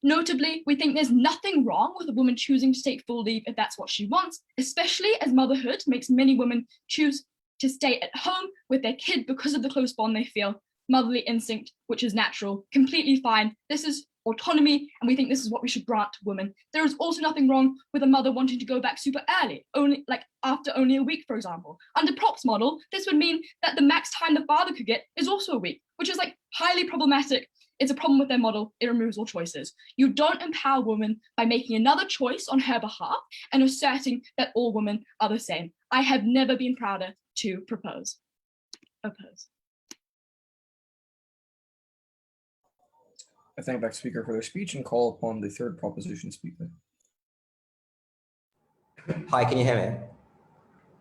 Notably, we think there's nothing wrong with a woman choosing to take full leave if that's what she wants, especially as motherhood makes many women choose to stay at home with their kid because of the close bond they feel. Motherly instinct, which is natural, completely fine. This is autonomy, and we think this is what we should grant to women. There is also nothing wrong with a mother wanting to go back super early, after only a week, for example. Under Prop's model, this would mean that the max time the father could get is also a week, which is highly problematic. It's a problem with their model. It removes all choices. You don't empower women by making another choice on her behalf and asserting that all women are the same. I have never been prouder to oppose. I thank that speaker for their speech and call upon the third proposition speaker. Hi, can you hear me?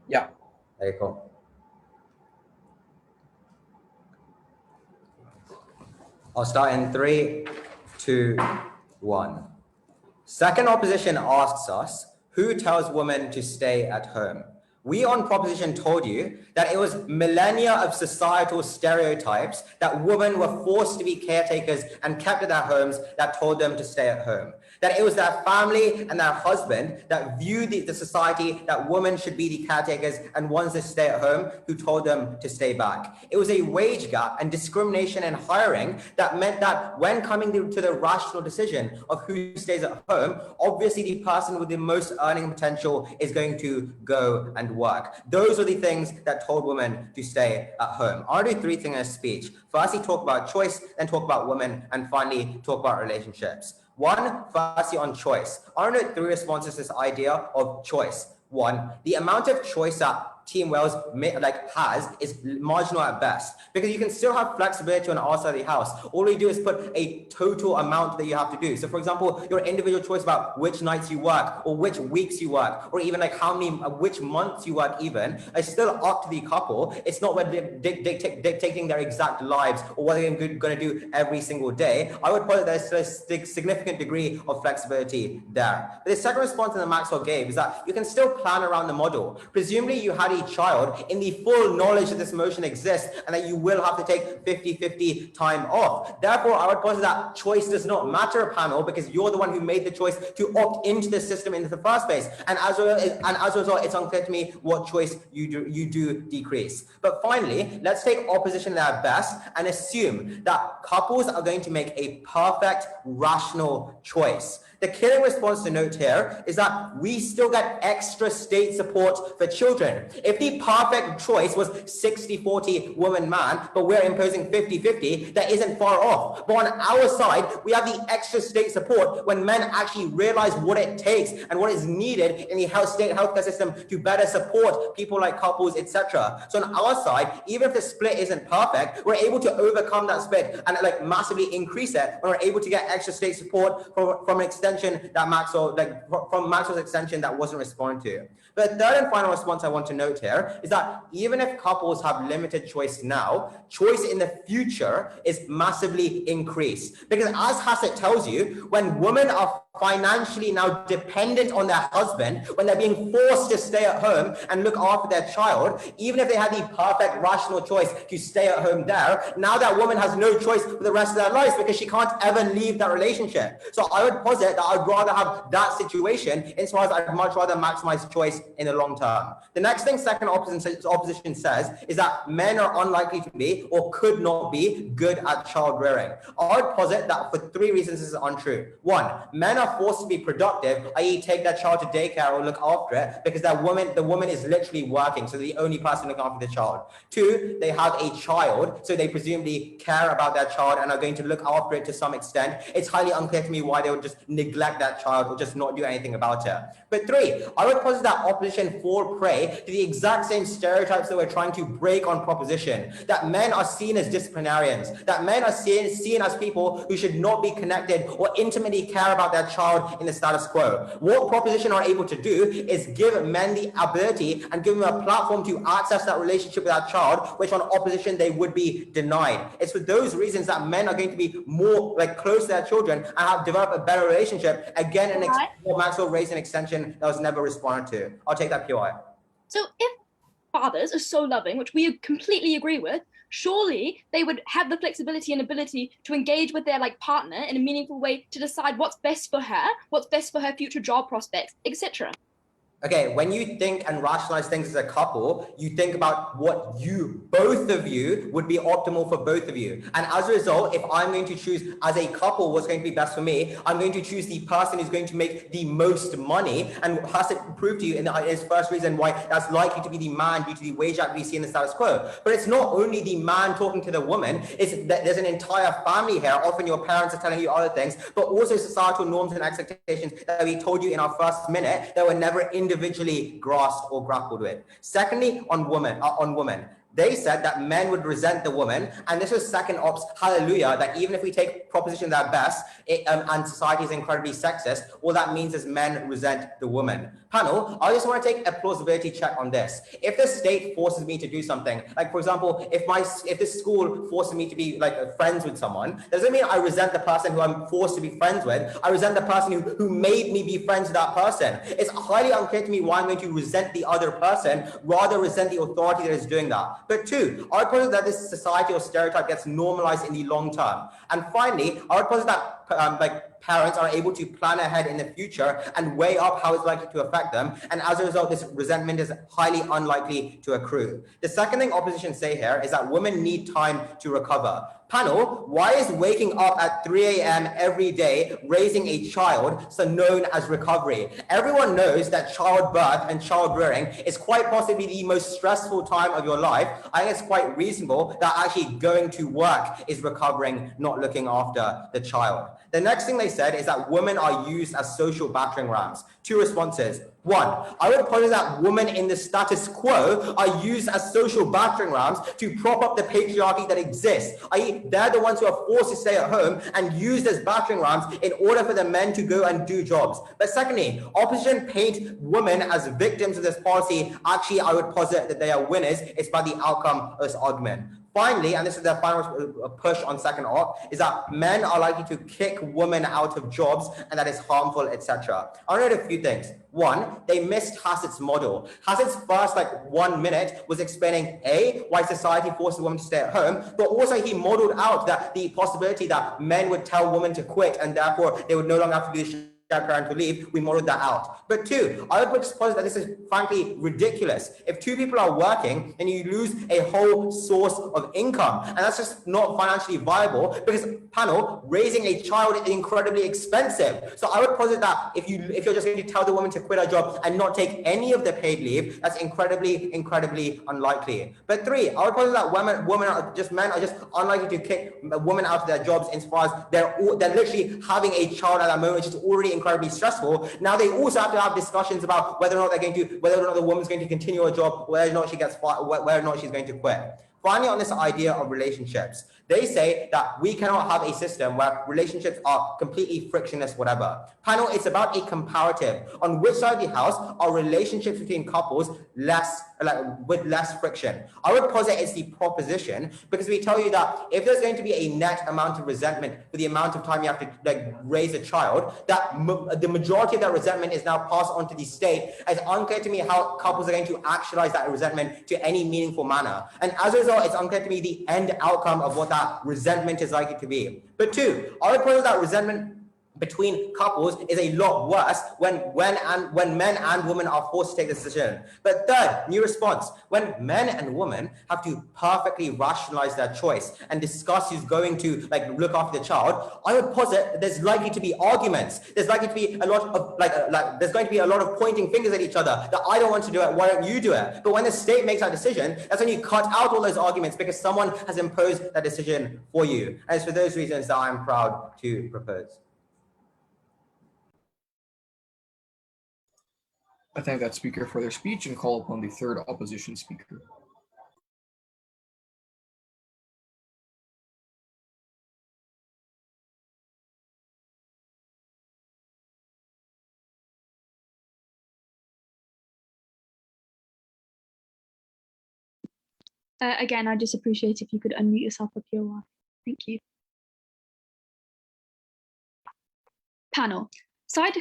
Yeah. Okay, cool. I'll start in 3, 2, 1. Second opposition asks us, who tells women to stay at home? We on proposition told you that it was millennia of societal stereotypes that women were forced to be caretakers and kept at their homes that told them to stay at home. That it was their family and their husband that viewed the society that women should be the caretakers and ones that stay at home who told them to stay back. It was a wage gap and discrimination in hiring that meant that when coming to the rational decision of who stays at home, obviously the person with the most earning potential is going to go and work. Those are the things that told women to stay at home. I'll do 3 things in a speech. Firstly, talk about choice, then talk about women, and finally, talk about relationships. Firstly, on choice. I want to do 3 responses to this idea of choice. 1, the amount of choice that Team Wales has is marginal at best, because you can still have flexibility on our side of the house. All we do is put a total amount that you have to do. So for example, your individual choice about which nights you work or which weeks you work, or even which months you work even, is still up to the couple. It's not whether they're dictating their exact lives or what they're going to do every single day. I would put that there's a significant degree of flexibility there. But the second response that Maxwell gave is that you can still plan around the model. Presumably you had a child in the full knowledge that this motion exists and that you will have to take 50-50 time off. Therefore, I would posit that choice does not matter, panel, because you're the one who made the choice to opt into the system in the first place. And as a result, it's unclear to me what choice you do decrease. But finally, let's take opposition at their best and assume that couples are going to make a perfect, rational choice. The killing response to note here is that we still get extra state support for children. If the perfect choice was 60-40 woman-man, but we're imposing 50-50, that isn't far off. But on our side, we have the extra state support when men actually realize what it takes and what is needed in the state healthcare system to better support people like couples, etc. So on our side, even if the split isn't perfect, we're able to overcome that split and like massively increase it when we're able to get extra state support from an extension that from Maxwell's extension that wasn't responded to. The third and final response I want to note here is that even if couples have limited choice now, choice in the future is massively increased. Because as Hassett tells you, when women are financially now dependent on their husband, when they're being forced to stay at home and look after their child, even if they had the perfect rational choice to stay at home there, now that woman has no choice for the rest of their lives because she can't ever leave that relationship. So I would posit that I'd rather have that situation insofar as I'd much rather maximize choice in the long term. The next thing second opposition says is that men are unlikely to be or could not be good at child rearing. I would posit that for 3 reasons this is untrue. 1, men are forced to be productive, i.e. take their child to daycare or look after it because the woman is literally working, so the only person looking after the child. 2, they have a child, so they presumably care about their child and are going to look after it to some extent. It's highly unclear to me why they would just neglect that child or just not do anything about it. But 3, I would posit that opposition fall prey to the exact same stereotypes that we're trying to break on proposition, that men are seen as disciplinarians, that men are seen as people who should not be connected or intimately care about their child in the status quo. What proposition are able to do is give men the ability and give them a platform to access that relationship with that child, which on opposition they would be denied. It's for those reasons that men are going to be more like close to their children and have developed a better relationship. Again, Maxwell raised an extension that was never responded to. I'll take that POI. So if fathers are so loving, which we completely agree with, surely they would have the flexibility and ability to engage with their partner in a meaningful way to decide what's best for her, what's best for her future job prospects, etc. Okay, when you think and rationalize things as a couple, you think about what both of you would be optimal for both of you. And as a result, if I'm going to choose as a couple what's going to be best for me, I'm going to choose the person who's going to make the most money. And has to prove to you in his first reason why that's likely to be the man due to the wage gap we see in the status quo. But it's not only the man talking to the woman, it's that there's an entire family here. Often your parents are telling you other things, but also societal norms and expectations that we told you in our first minute that were never individually grasped or grappled with. Secondly, on women, they said that men would resent the woman, and this was second ops hallelujah, that even if we take propositions at best, and society is incredibly sexist, all that means is men resent the woman. Panel, I just want to take a plausibility check on this. If the state forces me to do something, like for example, if the school forces me to be friends with someone, doesn't mean I resent the person who I'm forced to be friends with. I resent the person who made me be friends with that person. It's highly unclear to me why I'm going to resent the other person, rather resent the authority that is doing that. But 2, I would posit that this societal stereotype gets normalized in the long term. And finally, I would posit that parents are able to plan ahead in the future and weigh up how it's likely to affect them. And as a result, this resentment is highly unlikely to accrue. The second thing opposition say here is that women need time to recover. Panel, why is waking up at 3 a.m. every day raising a child so known as recovery? Everyone knows that childbirth and child rearing is quite possibly the most stressful time of your life. I think it's quite reasonable that actually going to work is recovering, not looking after the child. The next thing they said is that women are used as social battering rams. 2 responses. 1, I would posit that women in the status quo are used as social battering rams to prop up the patriarchy that exists. I.e., they're the ones who are forced to stay at home and used as battering rams in order for the men to go and do jobs. But secondly, opposition paint women as victims of this policy. Actually, I would posit that they are winners. It's by the outcome of this argument. Finally, and this is their final push on second op, is that men are likely to kick women out of jobs and that is harmful, etc. I want to note a few things. 1, they missed Hassett's model. Hassett's first 1 minute was explaining why society forces women to stay at home, but also he modeled out that the possibility that men would tell women to quit and therefore they would no longer have to do the shared parental leave, we modeled that out. But two, I would posit that this is frankly ridiculous. If two people are working, then you lose a whole source of income, and that's just not financially viable because, panel, raising a child is incredibly expensive. So I would posit that if you're just going to tell the woman to quit her job and not take any of the paid leave, that's incredibly unlikely. But three, I would posit that men are just unlikely to kick women out of their jobs insofar as they're literally having a child at that moment, which is already incredibly stressful. Now they also have to have discussions about whether or not the woman's going to continue her job, whether or not she gets fired, whether or not she's going to quit. Finally, on this idea of relationships, they say that we cannot have a system where relationships are completely frictionless, whatever. Panel, it's about a comparative. On which side of the house are relationships between couples with less friction? I would posit it's the proposition, because we tell you that if there's going to be a net amount of resentment for the amount of time you have to raise a child, that the majority of that resentment is now passed on to the state. It's unclear to me how couples are going to actualize that resentment to any meaningful manner. And as a result, it's unclear to me the end outcome of what that resentment is likely to be. But two, I would posit that resentment between couples is a lot worse when men and women are forced to take this decision. But third, new response, when men and women have to perfectly rationalize their choice and discuss who's going to look after the child, I would posit that there's likely to be arguments. There's likely to be a lot of there's going to be a lot of pointing fingers at each other that I don't want to do it, why don't you do it? But when the state makes that decision, that's when you cut out all those arguments because someone has imposed that decision for you. And it's for those reasons that I'm proud to propose. I thank that speaker for their speech and call upon the third opposition speaker. Again, I just appreciate if you could unmute yourself up here. Thank you. Panel, side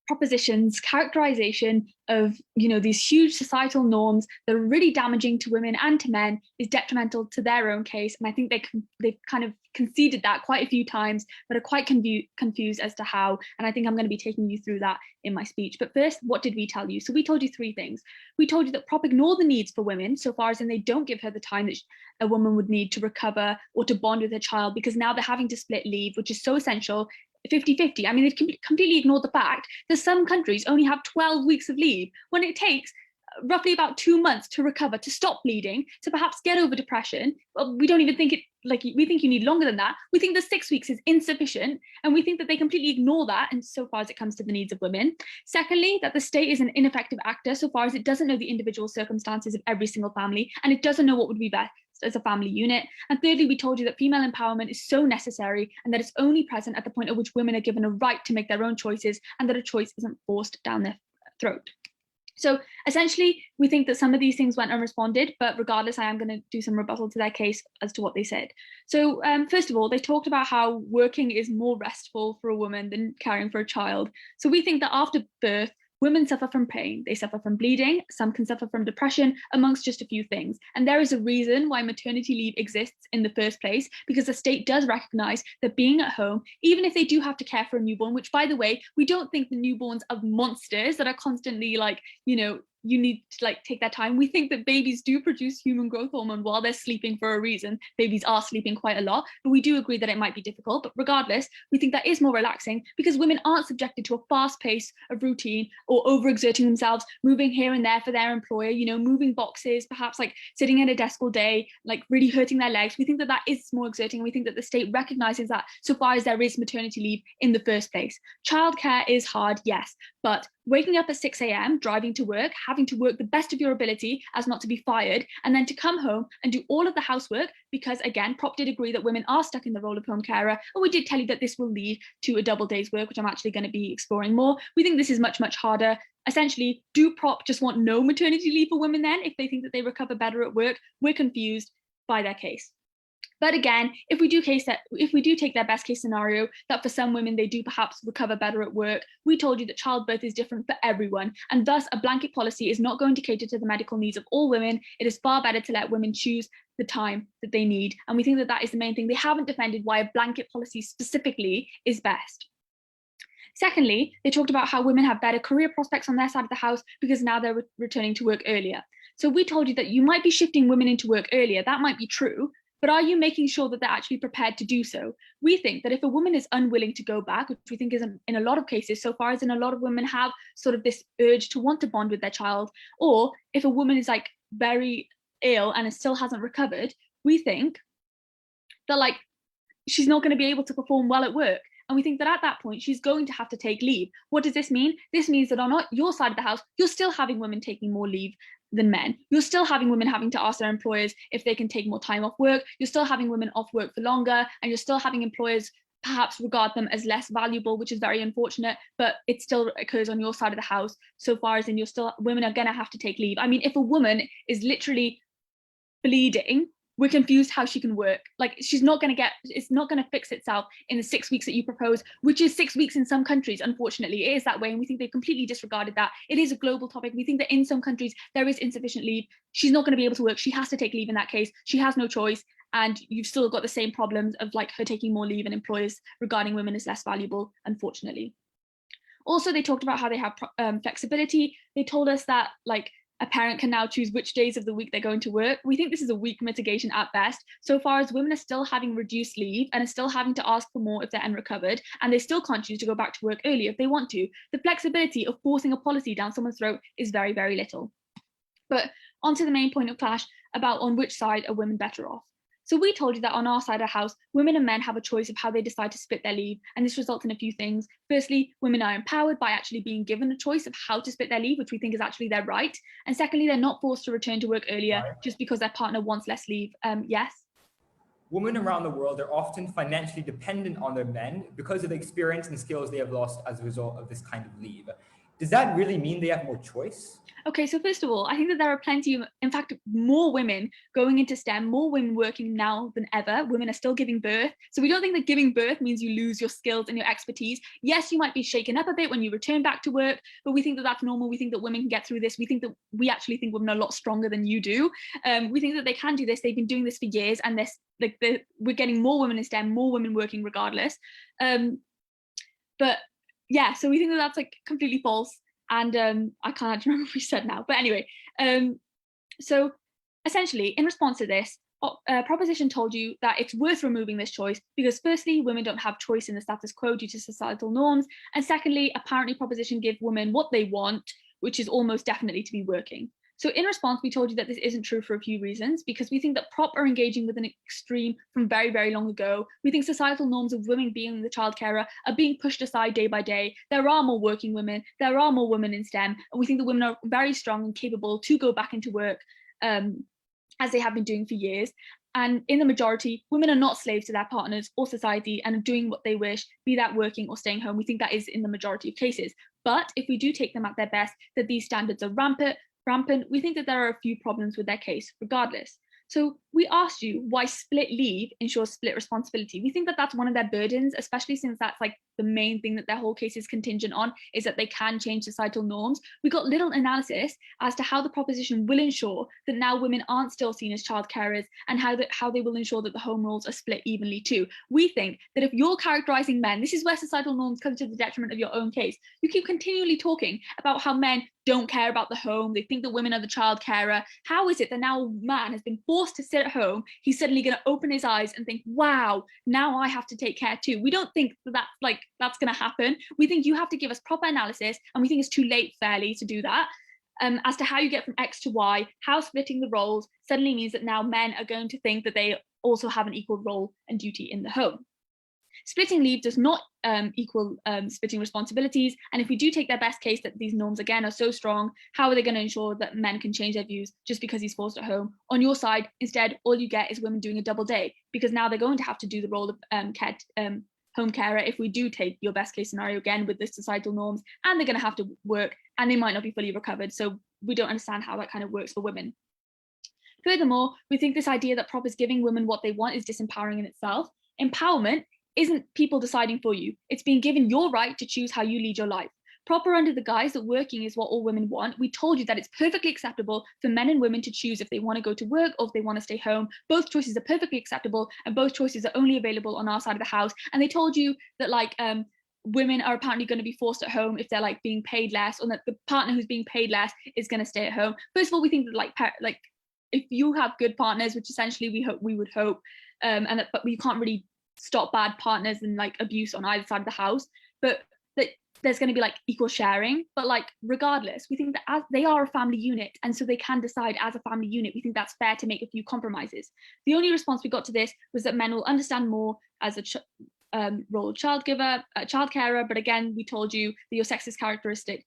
propositions characterization of these huge societal norms that are really damaging to women and to men is detrimental to their own case, and I think they've kind of conceded that quite a few times, but are quite confused as to how, and I think I'm going to be taking you through that in my speech. But first, what did we tell you? So we told you three things. We told you that prop ignore the needs for women so far as in they don't give her the time that a woman would need to recover or to bond with her child, because now they're having to split leave, which is so essential. 50-50. I mean, they've completely ignored the fact that some countries only have 12 weeks of leave when it takes roughly about 2 months to recover, to stop bleeding, to perhaps get over depression. Well, we don't even think we think you need longer than that. We think the 6 weeks is insufficient, and we think that they completely ignore that, and so far as it comes to the needs of women. Secondly, that the state is an ineffective actor so far as it doesn't know the individual circumstances of every single family, and it doesn't know what would be best as a family unit. And thirdly, we told you that female empowerment is so necessary and that it's only present at the point at which women are given a right to make their own choices, and that a choice isn't forced down their throat. So essentially, we think that some of these things went unresponded, but regardless, I am going to do some rebuttal to their case as to what they said. So first of all, they talked about how working is more restful for a woman than caring for a child. So we think that after birth, women suffer from pain, they suffer from bleeding, some can suffer from depression, amongst just a few things. And there is a reason why maternity leave exists in the first place, because the state does recognize that being at home, even if they do have to care for a newborn, which by the way, we don't think the newborns are monsters that are constantly you need to take that time. We think that babies do produce human growth hormone while they're sleeping for a reason. Babies are sleeping quite a lot, but we do agree that it might be difficult. But regardless, we think that is more relaxing because women aren't subjected to a fast pace of routine or overexerting themselves, moving here and there for their employer, moving boxes, perhaps sitting at a desk all day, really hurting their legs. We think that that is more exerting. We think that the state recognizes that so far as there is maternity leave in the first place. Childcare is hard, yes, but waking up at 6 a.m., driving to work, having to work the best of your ability as not to be fired, and then to come home and do all of the housework, because again, Prop did agree that women are stuck in the role of home carer, and we did tell you that this will lead to a double day's work, which I'm actually going to be exploring more. We think this is much, much harder. Essentially, do Prop just want no maternity leave for women then, if they think that they recover better at work? We're confused by their case. But again, if we do take their best case scenario, that for some women they do perhaps recover better at work, we told you that childbirth is different for everyone, and thus a blanket policy is not going to cater to the medical needs of all women. It is far better to let women choose the time that they need, and we think that that is the main thing. They haven't defended why a blanket policy specifically is best. Secondly, they talked about how women have better career prospects on their side of the house because now they're returning to work earlier. So we told you that you might be shifting women into work earlier. That might be true, but are you making sure that they're actually prepared to do so? We think that if a woman is unwilling to go back, which we think is in a lot of cases, so far as in a lot of women have sort of this urge to want to bond with their child, or if a woman is like very ill and still hasn't recovered, we think that like she's not going to be able to perform well at work. And we think that at that point, she's going to have to take leave. What does this mean? This means that on your side of the house, you're still having women taking more leave than men. You're still having women having to ask their employers if they can take more time off work. You're still having women off work for longer, and you're still having employers perhaps regard them as less valuable, which is very unfortunate, but it still occurs on your side of the house, so far as in women are going to have to take leave. I mean, if a woman is literally bleeding, we're confused how she can work. Like, she's not going to it's not going to fix itself in the 6 weeks that you propose, which is 6 weeks in some countries. Unfortunately, it is that way. And we think they've completely disregarded that. It is a global topic. We think that in some countries, there is insufficient leave. She's not going to be able to work. She has to take leave in that case. She has no choice. And you've still got the same problems of like her taking more leave and employers regarding women as less valuable, unfortunately. Also, they talked about how they have flexibility. They told us that like a parent can now choose which days of the week they're going to work. We think this is a weak mitigation at best, so far as women are still having reduced leave and are still having to ask for more if they're unrecovered, and they still can't choose to go back to work early if they want to. The flexibility of forcing a policy down someone's throat is very, very little. But onto the main point of clash about on which side are women better off. So we told you that on our side of the house, women and men have a choice of how they decide to split their leave. And this results in a few things. Firstly, women are empowered by actually being given a choice of how to split their leave, which we think is actually their right. And secondly, they're not forced to return to work earlier just because their partner wants less leave. Yes? Women around the world are often financially dependent on their men because of the experience and skills they have lost as a result of this kind of leave. Does that really mean they have more choice? Okay, so first of all, I think that there are plenty of, in fact, more women going into STEM, more women working now than ever. Women are still giving birth. So we don't think that giving birth means you lose your skills and your expertise. Yes, you might be shaken up a bit when you return back to work, but we think that that's normal. We think that women can get through this. We actually think women are a lot stronger than you do. We think that they can do this. They've been doing this for years, and we're getting more women in STEM, more women working regardless. But yeah, so we think that that's like completely false. And I can't actually remember what we said now. But anyway, so essentially, in response to this, Proposition told you that it's worth removing this choice because firstly, women don't have choice in the status quo due to societal norms. And secondly, apparently Proposition give women what they want, which is almost definitely to be working. So in response, we told you that this isn't true for a few reasons, because we think that prop are engaging with an extreme from very, very long ago. We think societal norms of women being the child carer are being pushed aside day by day. There are more working women, there are more women in STEM, and we think that women are very strong and capable to go back into work as they have been doing for years. And in the majority, women are not slaves to their partners or society and are doing what they wish, be that working or staying home. We think that is in the majority of cases. But if we do take them at their best, that these standards are rampant, we think that there are a few problems with their case regardless. So we asked you why split leave ensures split responsibility. We think that that's one of their burdens, especially since that's like the main thing that their whole case is contingent on, is that they can change societal norms. We got little analysis as to how the proposition will ensure that now women aren't still seen as child carers, and how they will ensure that the home roles are split evenly too. We think that if you're characterizing men, this is where societal norms come to the detriment of your own case. You keep continually talking about how men don't care about the home, they think that women are the child carer. How is it that now a man has been forced to sit at home, he's suddenly going to open his eyes and think, wow, now I have to take care too? We don't think that that's going to happen. We think you have to give us proper analysis, and we think it's too late fairly to do that, as to how you get from X to Y, how splitting the roles suddenly means that now men are going to think that they also have an equal role and duty in the home. Splitting leave does not equal splitting responsibilities. And if we do take their best case that these norms again are so strong, how are they going to ensure that men can change their views just because he's forced at home? On your side, instead, all you get is women doing a double day, because now they're going to have to do the role of home carer if we do take your best case scenario again with the societal norms, and they're going to have to work and they might not be fully recovered. So we don't understand how that kind of works for women. Furthermore, we think this idea that prop is giving women what they want is disempowering in itself. Empowerment isn't people deciding for you. It's being given your right to choose how you lead your life. Proper under the guise that working is what all women want, we told you that it's perfectly acceptable for men and women to choose if they want to go to work or if they want to stay home. Both choices are perfectly acceptable, and both choices are only available on our side of the house. And they told you that women are apparently going to be forced at home if they're like being paid less, or that the partner who's being paid less is going to stay at home. First of all, we think that like if you have good partners, which essentially we would hope, but we can't really stop bad partners and like abuse on either side of the house, but that there's going to be like equal sharing. But like regardless, we think that as they are a family unit, and so they can decide as a family unit, we think that's fair to make a few compromises. The only response we got to this was that men will understand more as a role of childgiver, child carer. But again, we told you that your sexist characteristic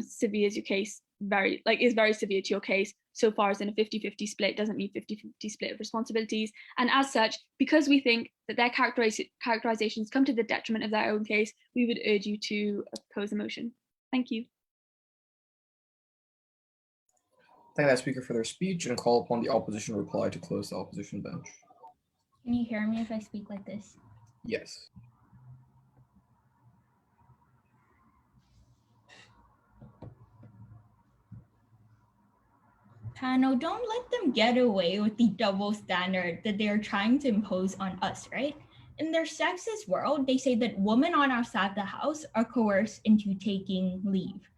severe is your case, is very severe to your case, so far as in a 50-50 split doesn't mean 50-50 split of responsibilities. And as such, because we think that their characterizations come to the detriment of their own case, we would urge you to oppose the motion. Thank you. Thank that speaker for their speech and call upon the opposition reply to close the opposition bench. Can you hear me if I speak like this? Yes. Panel, don't let them get away with the double standard that they're trying to impose on us, right? In their sexist world, they say that women on our side of the house are coerced into taking leave.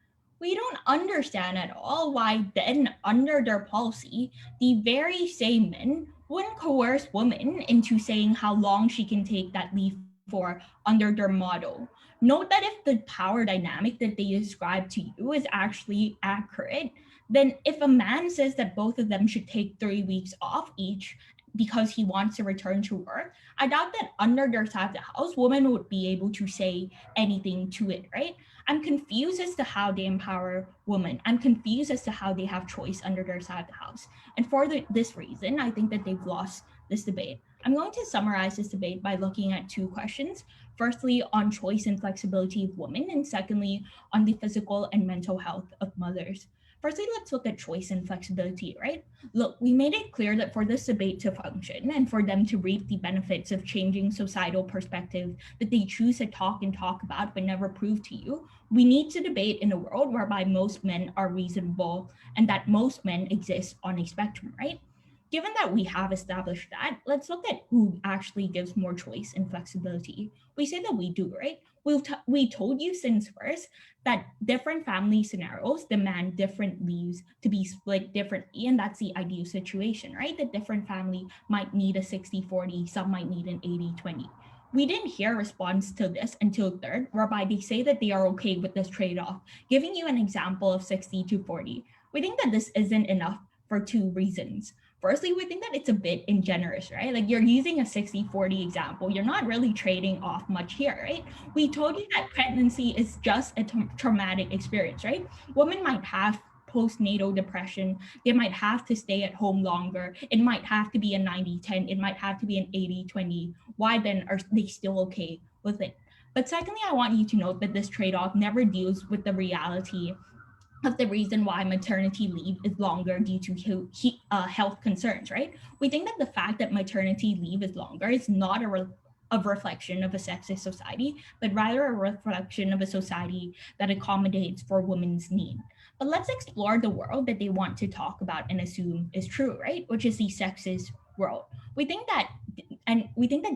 We don't understand at all why then, under their policy, the very same men wouldn't coerce women into saying how long she can take that leave for under their model. Note that if the power dynamic that they describe to you is actually accurate, then if a man says that both of them should take 3 weeks off each because he wants to return to work, I doubt that under their side of the house, women would be able to say anything to it, right? I'm confused as to how they empower women. I'm confused as to how they have choice under their side of the house. And for this reason, I think that they've lost this debate. I'm going to summarize this debate by looking at 2 questions. Firstly, on choice and flexibility of women, and secondly, on the physical and mental health of mothers. Firstly, let's look at choice and flexibility, right? Look, we made it clear that for this debate to function and for them to reap the benefits of changing societal perspective that they choose to talk about but never prove to you, we need to debate in a world whereby most men are reasonable and that most men exist on a spectrum, right? Given that we have established that, let's look at who actually gives more choice and flexibility. We say that we do, right? We told you since first that different family scenarios demand different leaves to be split differently, and that's the ideal situation, right? That different family might need a 60-40, some might need an 80-20. We didn't hear a response to this until third, whereby they say that they are okay with this trade-off, giving you an example of 60-40. We think that this isn't enough for 2 reasons. Firstly, we think that it's a bit ingenuous, right? Like you're using a 60-40 example. You're not really trading off much here, right? We told you that pregnancy is just a traumatic experience, right? Women might have postnatal depression. They might have to stay at home longer. It might have to be a 90-10. It might have to be an 80-20. Why then are they still okay with it? But secondly, I want you to note that this trade-off never deals with the reality of the reason why maternity leave is longer due to health concerns, right? We think that the fact that maternity leave is longer is not a reflection of a sexist society, but rather a reflection of a society that accommodates for women's need. But let's explore the world that they want to talk about and assume is true, right? Which is the sexist world. We think that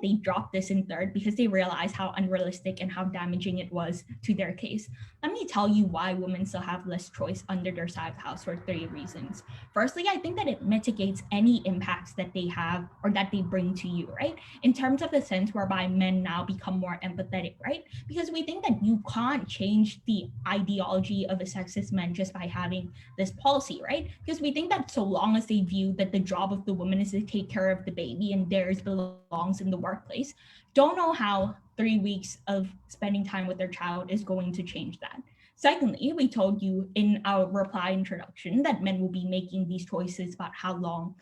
they dropped this in third because they realized how unrealistic and how damaging it was to their case. Let me tell you why women still have less choice under their side of the house for 3 reasons. Firstly, I think that it mitigates any impacts that they have or that they bring to you, right? In terms of the sense whereby men now become more empathetic, right? Because we think that you can't change the ideology of a sexist man just by having this policy, right? Because we think that so long as they view that the job of the woman is to take care of the baby and theirs belongs in the workplace, don't know how 3 weeks of spending time with their child is going to change that. Secondly, we told you in our reply introduction that men will be making these choices about how long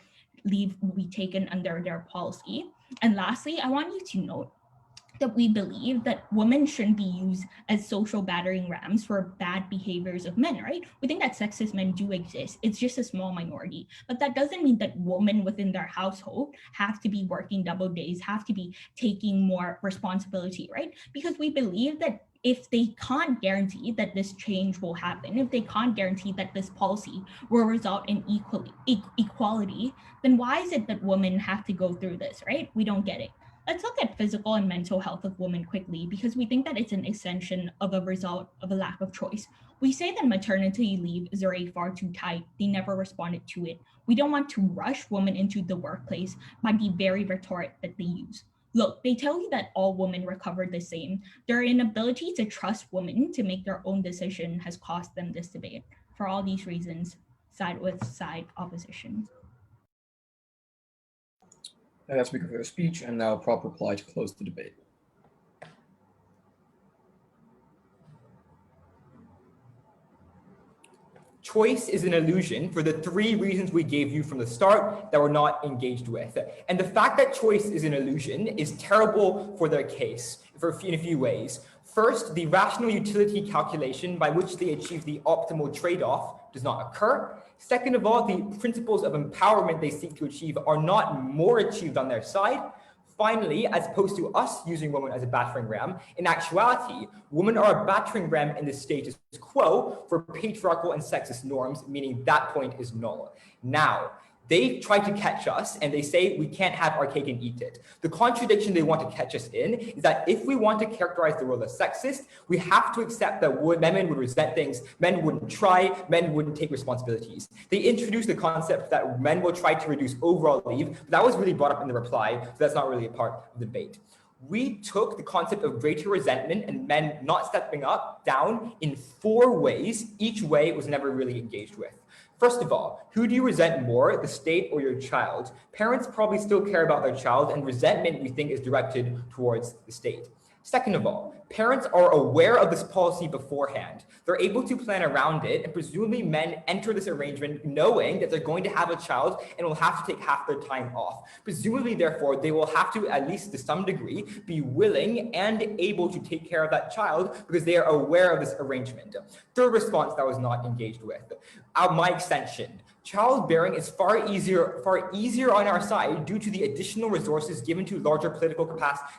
leave will be taken under their policy. And lastly, I want you to note that we believe that women shouldn't be used as social battering rams for bad behaviors of men, right? We think that sexist men do exist. It's just a small minority. But that doesn't mean that women within their household have to be working double days, have to be taking more responsibility, right? Because we believe that if they can't guarantee that this change will happen, if they can't guarantee that this policy will result in equality, then why is it that women have to go through this, right? We don't get it. Let's look at physical and mental health of women quickly, because we think that it's an extension of a result of a lack of choice. We say that maternity leave is already far too tight. They never responded to it. We don't want to rush women into the workplace by the very rhetoric that they use. Look, they tell you that all women recover the same. Their inability to trust women to make their own decision has cost them this debate. For all these reasons, side with side opposition. That's speaker for your speech, and now prop reply to close the debate. Choice is an illusion for the three reasons we gave you from the start that we're not engaged with. And the fact that choice is an illusion is terrible for their case in a few ways. First, the rational utility calculation by which they achieve the optimal trade-off does not occur. Second of all, the principles of empowerment they seek to achieve are not more achieved on their side. Finally, as opposed to us using women as a battering ram, in actuality, women are a battering ram in the status quo for patriarchal and sexist norms, meaning that point is null. Now, they try to catch us and they say we can't have our cake and eat it. The contradiction they want to catch us in is that if we want to characterize the world as sexist, we have to accept that women would resent things, men wouldn't try, men wouldn't take responsibilities. They introduced the concept that men will try to reduce overall leave, but that was really brought up in the reply, so that's not really a part of the debate. We took the concept of greater resentment and men not stepping up down in 4 ways. Each way it was never really engaged with. First of all, who do you resent more, the state or your child? Parents probably still care about their child, and resentment we think is directed towards the state. Second of all, parents are aware of this policy beforehand. They're able to plan around it, and presumably men enter this arrangement knowing that they're going to have a child and will have to take half their time off. Presumably, therefore, they will have to, at least to some degree, be willing and able to take care of that child because they are aware of this arrangement. Third response that was not engaged with. My extension. Childbearing is far easier on our side due to the additional resources given to larger political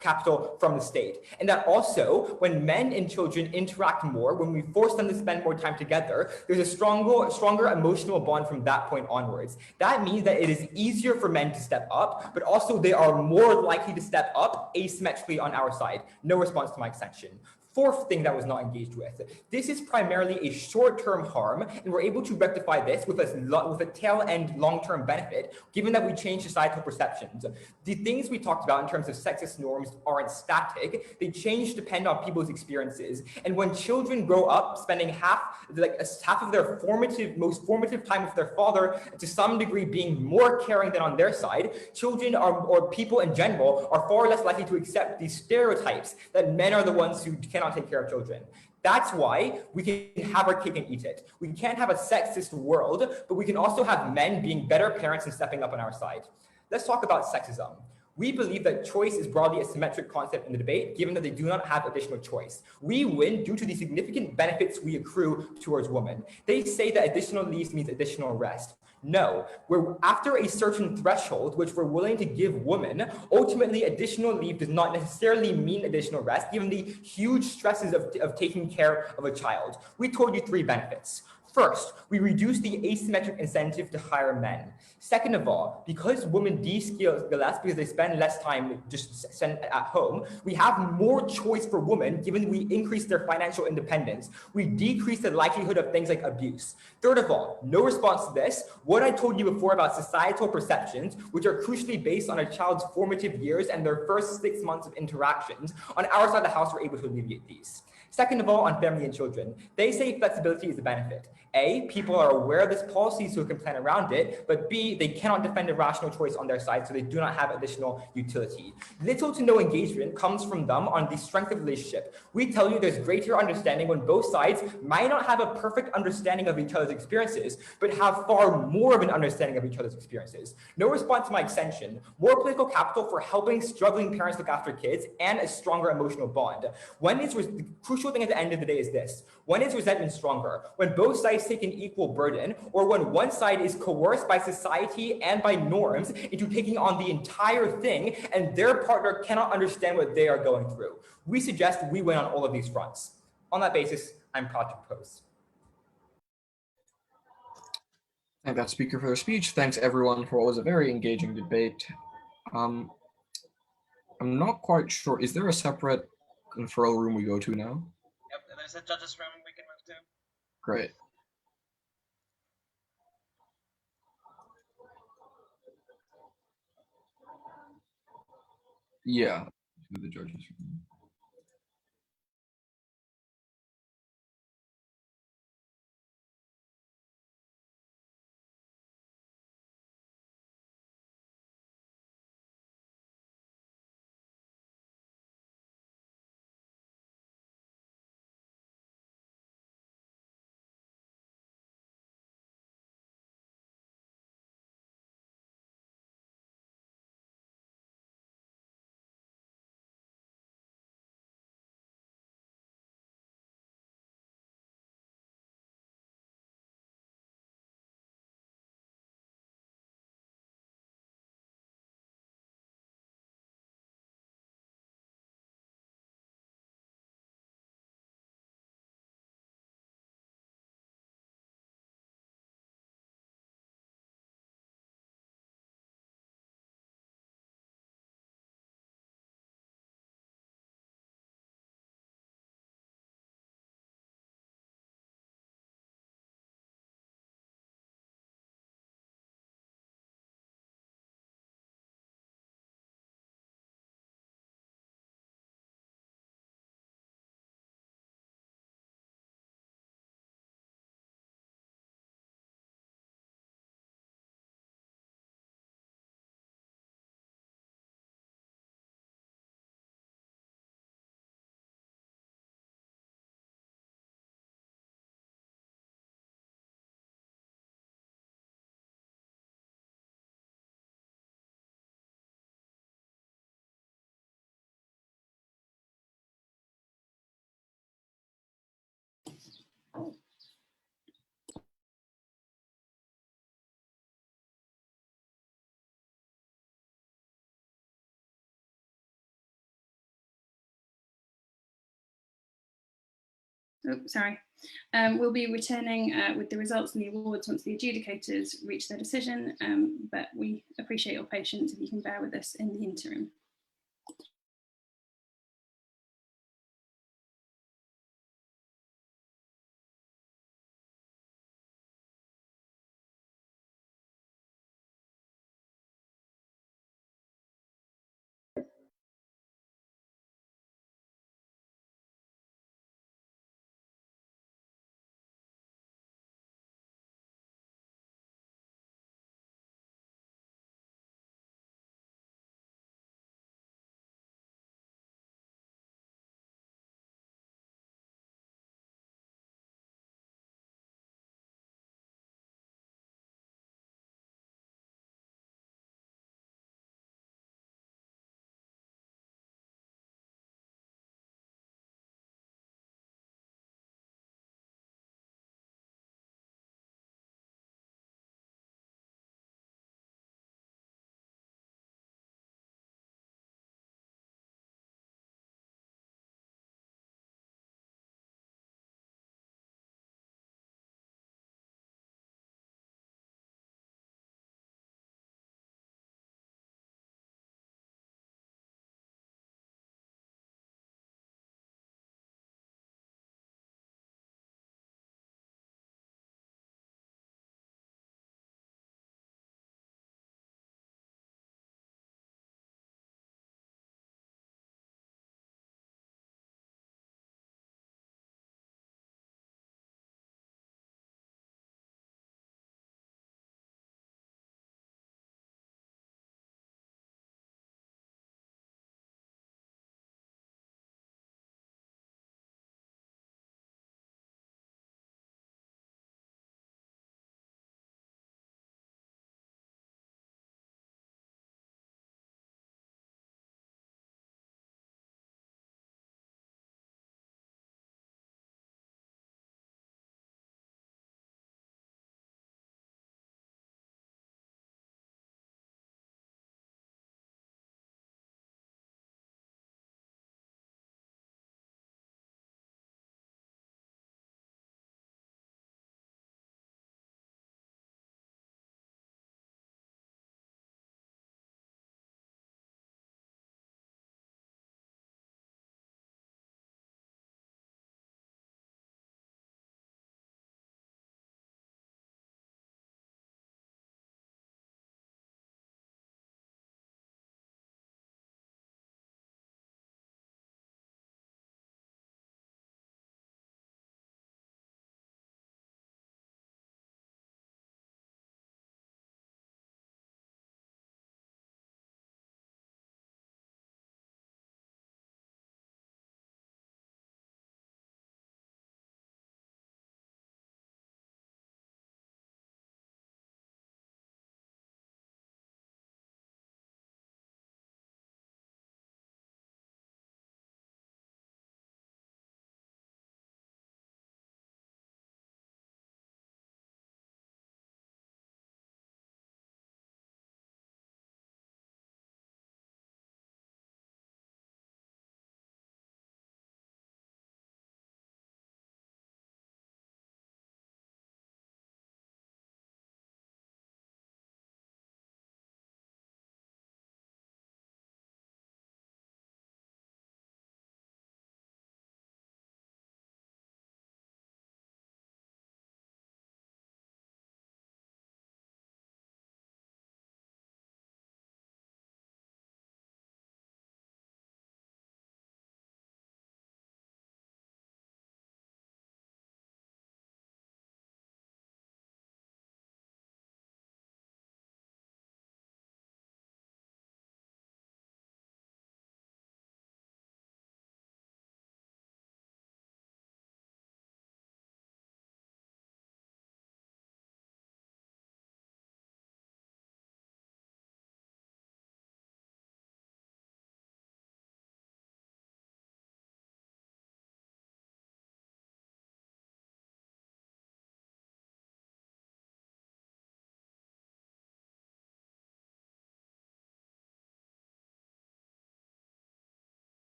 capital from the state. And that also, when men and children interact more, when we force them to spend more time together, there's a stronger emotional bond from that point onwards. That means that it is easier for men to step up, but also they are more likely to step up asymmetrically on our side. No response to my extension. Fourth thing that was not engaged with. This is primarily a short-term harm, and we're able to rectify this with a tail-end long-term benefit, given that we change societal perceptions. The things we talked about in terms of sexist norms aren't static. They change depending on people's experiences. And when children grow up spending half of their most formative time with their father, to some degree being more caring than on their side, children or people in general are far less likely to accept these stereotypes that men are the ones who cannot take care of children. That's why we can have our cake and eat it. We can't have a sexist world, but we can also have men being better parents and stepping up on our side. Let's talk about sexism. We believe that choice is broadly a symmetric concept in the debate, given that they do not have additional choice. We win due to the significant benefits we accrue towards women. They say that additional leave means additional rest. No, we're after a certain threshold, which we're willing to give women, ultimately additional leave does not necessarily mean additional rest, given the huge stresses of taking care of a child. We told you 3 benefits. First, we reduce the asymmetric incentive to hire men. Second of all, because women de-skill less because they spend less time just at home, we have more choice for women given we increase their financial independence. We decrease the likelihood of things like abuse. Third of all, no response to this. What I told you before about societal perceptions, which are crucially based on a child's formative years and their first 6 months of interactions, on our side of the house, we're able to alleviate these. Second of all, on family and children, they say flexibility is a benefit. A, people are aware of this policy so they can plan around it, but B, they cannot defend a rational choice on their side, so they do not have additional utility. Little to no engagement comes from them on the strength of relationship. We tell you there's greater understanding when both sides might not have a perfect understanding of each other's experiences, but have far more of an understanding of each other's experiences. No response to my extension. More political capital for helping struggling parents look after kids, and a stronger emotional bond. The crucial thing at the end of the day is this. When is resentment stronger? When both sides take an equal burden, or when one side is coerced by society and by norms into taking on the entire thing and their partner cannot understand what they are going through. We suggest we win on all of these fronts. On that basis, I'm proud to propose. Thank that speaker for their speech. Thanks everyone for what was a very engaging debate. I'm I'm not quite sure. Is there a separate conferral room we go to now? Yep, there's a judges room we can move to. Great. Yeah, to the judges room. Oh, sorry. We'll be returning with the results and the awards once the adjudicators reach their decision, but we appreciate your patience if you can bear with us in the interim.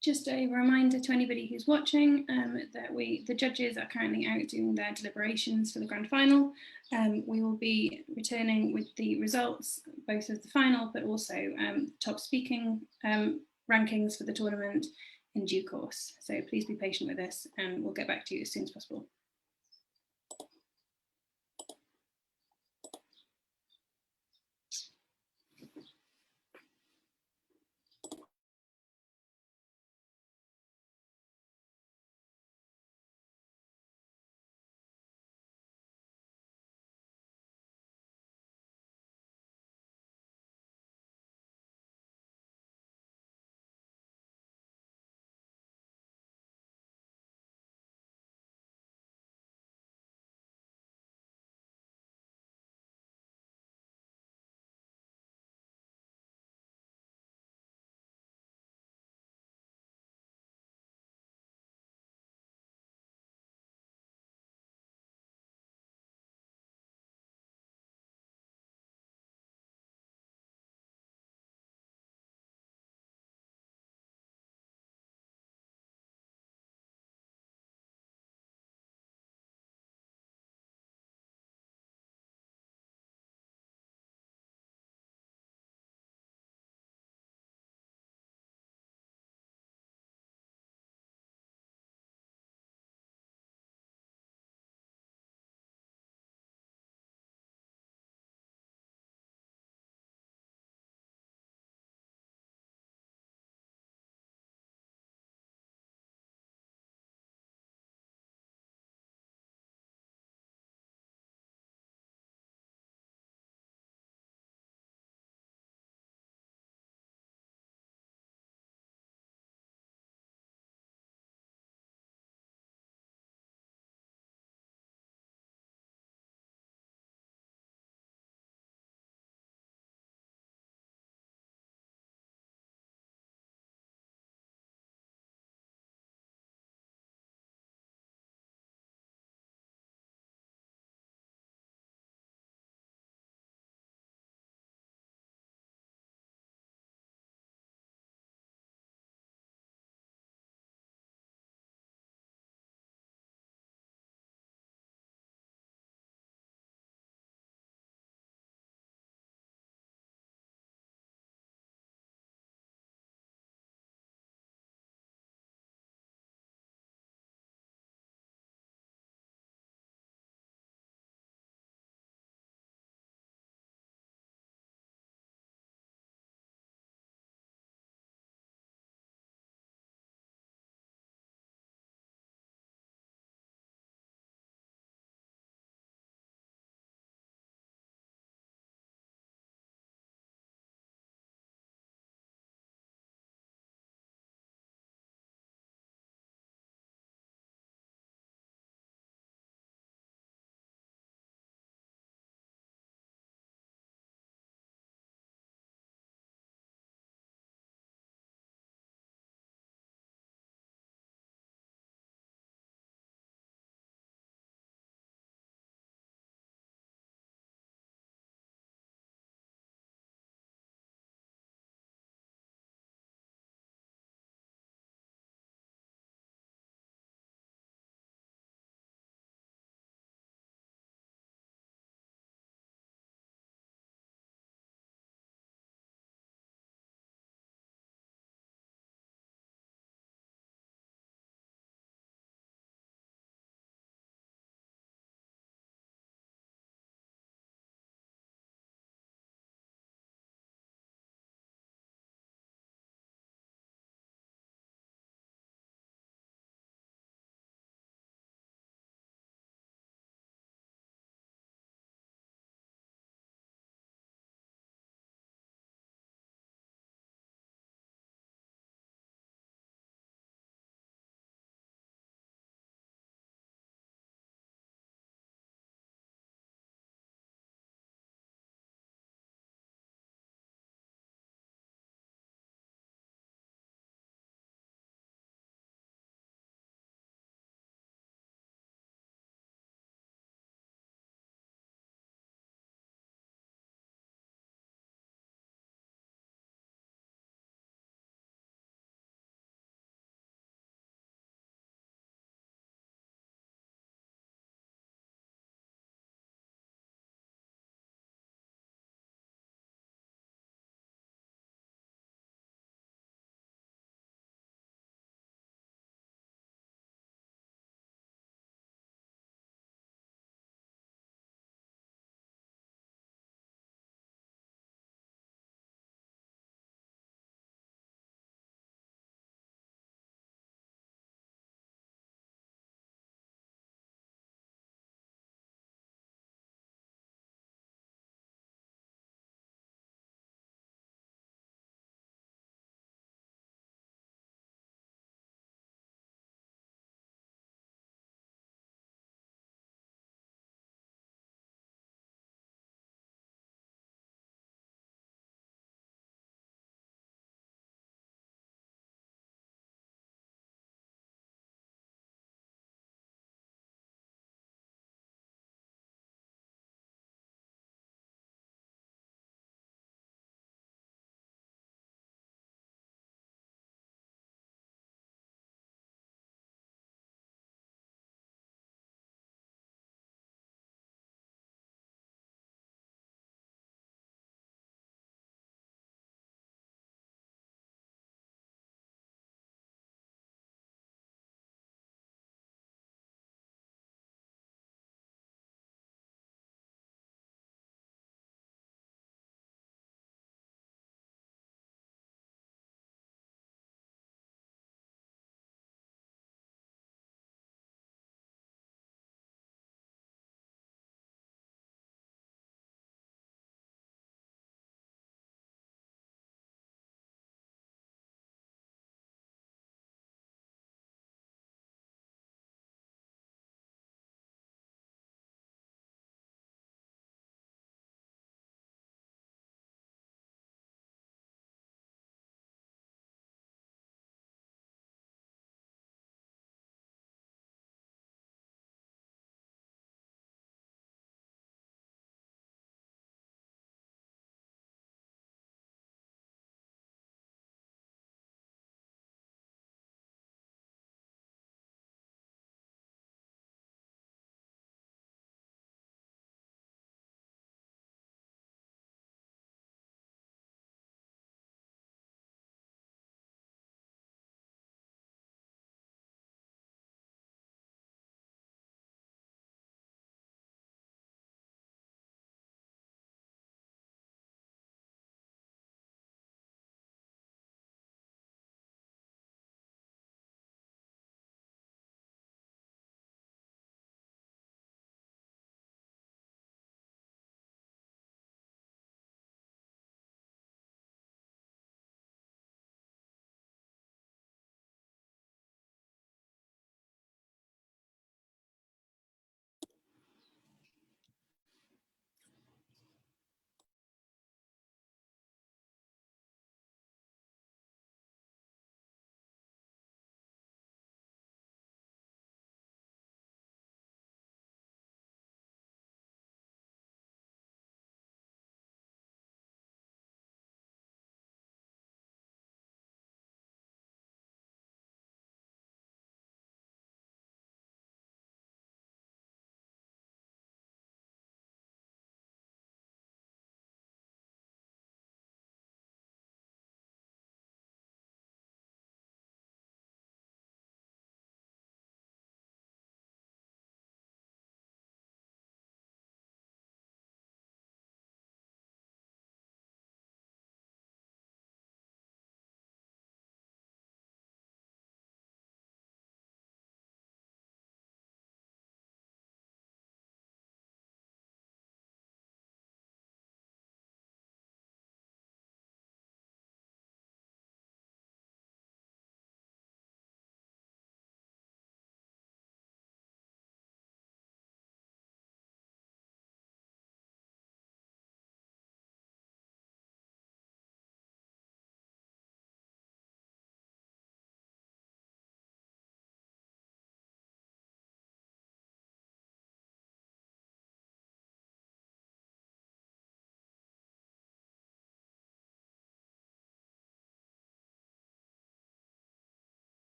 Just a reminder to anybody who's watching that the judges are currently out doing their deliberations for the grand final. We will be returning with the results, both of the final, but also top speaking rankings for the tournament in due course. So please be patient with us and we'll get back to you as soon as possible.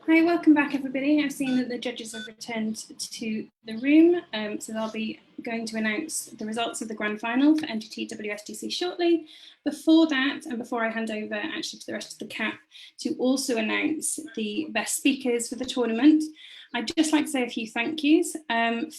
Hi, welcome back everybody. I've seen that the judges have returned to the room, so they'll be going to announce the results of the grand final for NDT WSDC shortly. Before that, and before I hand over actually to the rest of the CAP to also announce the best speakers for the tournament, I'd just like to say a few thank yous.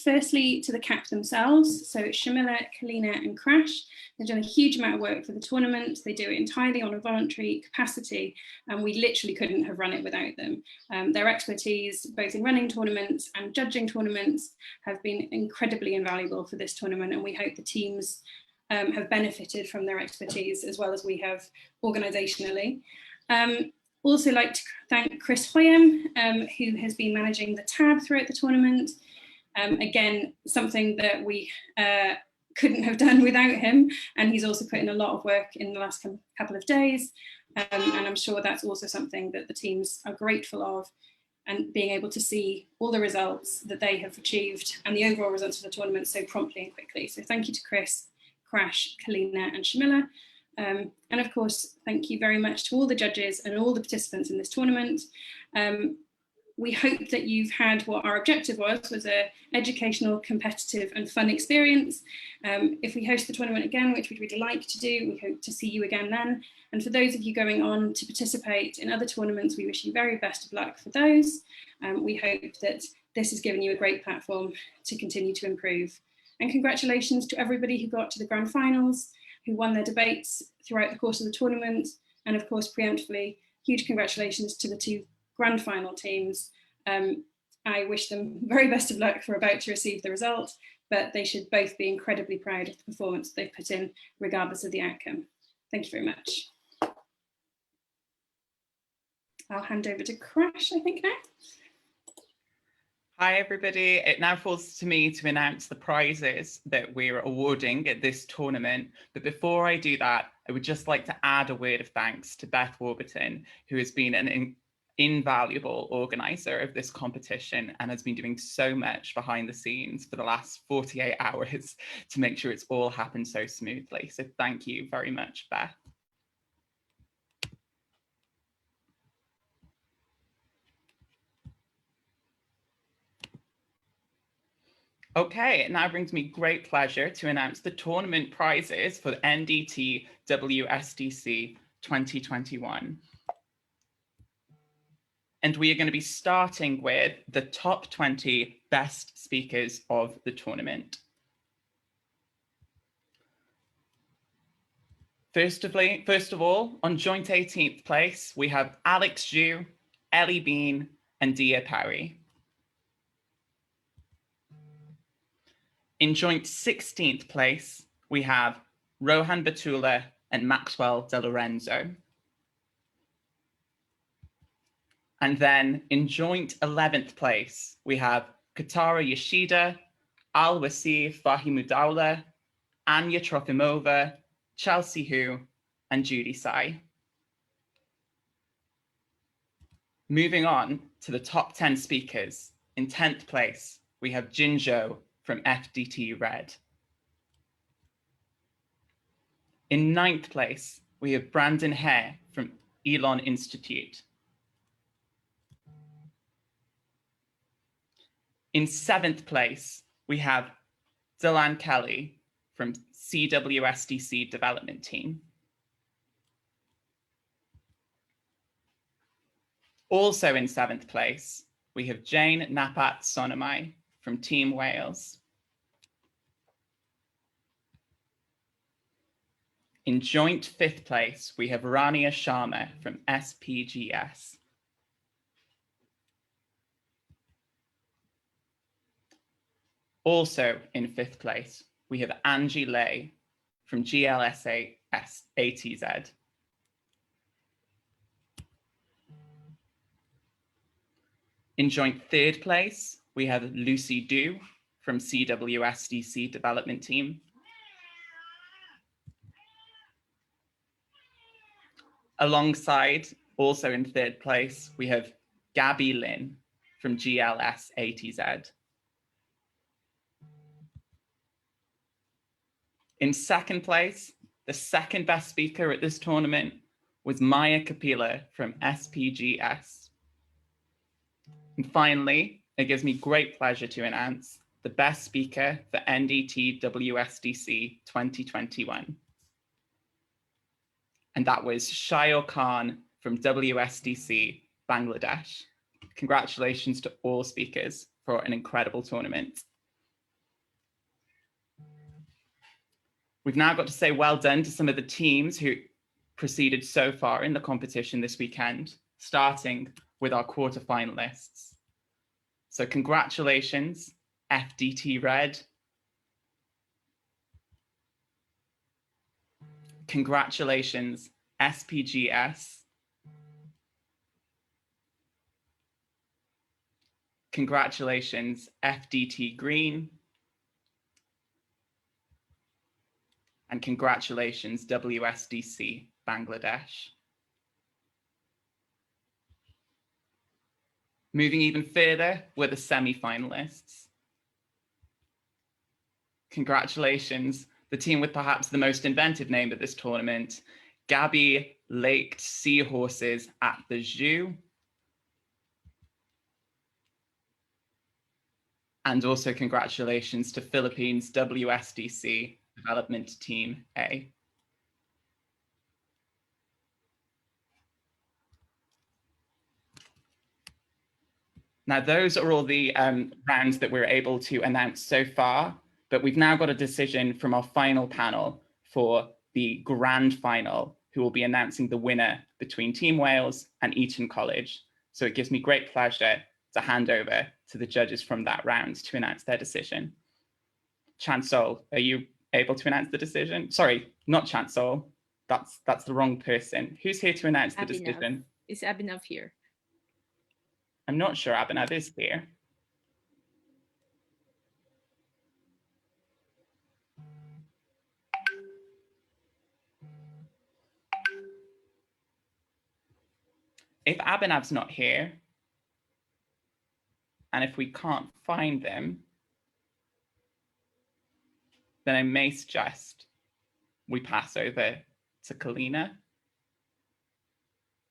Firstly, to the CAP themselves, so Shamila, Kalina and Crash. They've done a huge amount of work for the tournament. They do it entirely on a voluntary capacity, and we literally couldn't have run it without them. Their expertise, both in running tournaments and judging tournaments, have been incredibly invaluable for this tournament, and we hope the teams have benefited from their expertise as well as we have organisationally. Also like to thank Chris Hoyam, who has been managing the tab throughout the tournament. Again, something that we couldn't have done without him, and he's also put in a lot of work in the last couple of days, and I'm sure that's also something that the teams are grateful of, and being able to see all the results that they have achieved and the overall results of the tournament so promptly and quickly. So thank you to Chris, Crash, Kalina and Shamila. And of course, thank you very much to all the judges and all the participants in this tournament. We hope that you've had what our objective was an educational, competitive and fun experience. If we host the tournament again, which we'd really like to do, we hope to see you again then. And for those of you going on to participate in other tournaments, we wish you very best of luck for those. We hope that this has given you a great platform to continue to improve. And congratulations to everybody who got to the grand finals, who won their debates throughout the course of the tournament. And of course, preemptively, huge congratulations to the two grand final teams. I wish them very best of luck for about to receive the result, but they should both be incredibly proud of the performance they've put in, regardless of the outcome. Thank you very much. I'll hand over to Crash, I think now. Hi everybody, it now falls to me to announce the prizes that we're awarding at this tournament. But before I do that, I would just like to add a word of thanks to Beth Warburton, who has been an invaluable organizer of this competition and has been doing so much behind the scenes for the last 48 hours to make sure it's all happened so smoothly. So thank you very much, Beth. Okay, it now brings me great pleasure to announce the tournament prizes for the NDT WSDC 2021. And we are going to be starting with the top 20 best speakers of the tournament. First of all, on joint 18th place, we have Alex Zhu, Ellie Bean, and Dia Parry. In joint 16th place, we have Rohan Batula and Maxwell De Lorenzo. And then in joint 11th place, we have Katara Yoshida, Al Wasif Fahimudawla, Anya Trofimova, Chelsea Hu, and Judy Sai. Moving on to the top 10 speakers. In 10th place, we have Jin Zhou from FDT Red. In 9th place, we have Brandon Hare from Elon Institute. In 7th place, we have Dylan Kelly from CWSDC Development Team. Also in 7th place, we have Jane Napat Sonamai from Team Wales. In joint 5th place, we have Rania Sharma from SPGS. Also in 5th place, we have Angie Lay from GLSA ATZ. In joint 3rd place, we have Lucy Du from CWSDC Development Team. Alongside, also in 3rd place, we have Gabby Lin from GLS ATZ. In 2nd place, the 2nd best speaker at this tournament was Maya Kapila from SPGS. And finally, it gives me great pleasure to announce the best speaker for NDT WSDC 2021. And that was Shayo Khan from WSDC Bangladesh. Congratulations to all speakers for an incredible tournament. We've now got to say well done to some of the teams who proceeded so far in the competition this weekend, starting with our quarterfinalists. So congratulations, FDT Red. Congratulations, SPGS. Congratulations, FDT Green. And congratulations, WSDC Bangladesh. Moving even further were the semi-finalists. Congratulations, the team with perhaps the most inventive name at this tournament, Gabby Laked Seahorses at the Zoo. And also congratulations to Philippines WSDC Development Team A. Now, those are all the rounds that we're able to announce so far, but we've now got a decision from our final panel for the grand final, who will be announcing the winner between Team Wales and Eton College. So it gives me great pleasure to hand over to the judges from that round to announce their decision. Chansol, are you able to announce the decision? Sorry, not Chansol. That's the wrong person. Who's here to announce the decision? Is Abhinav here? I'm not sure Abhinav is here. If Abhinav's not here, and if we can't find them, then I may suggest we pass over to Kalina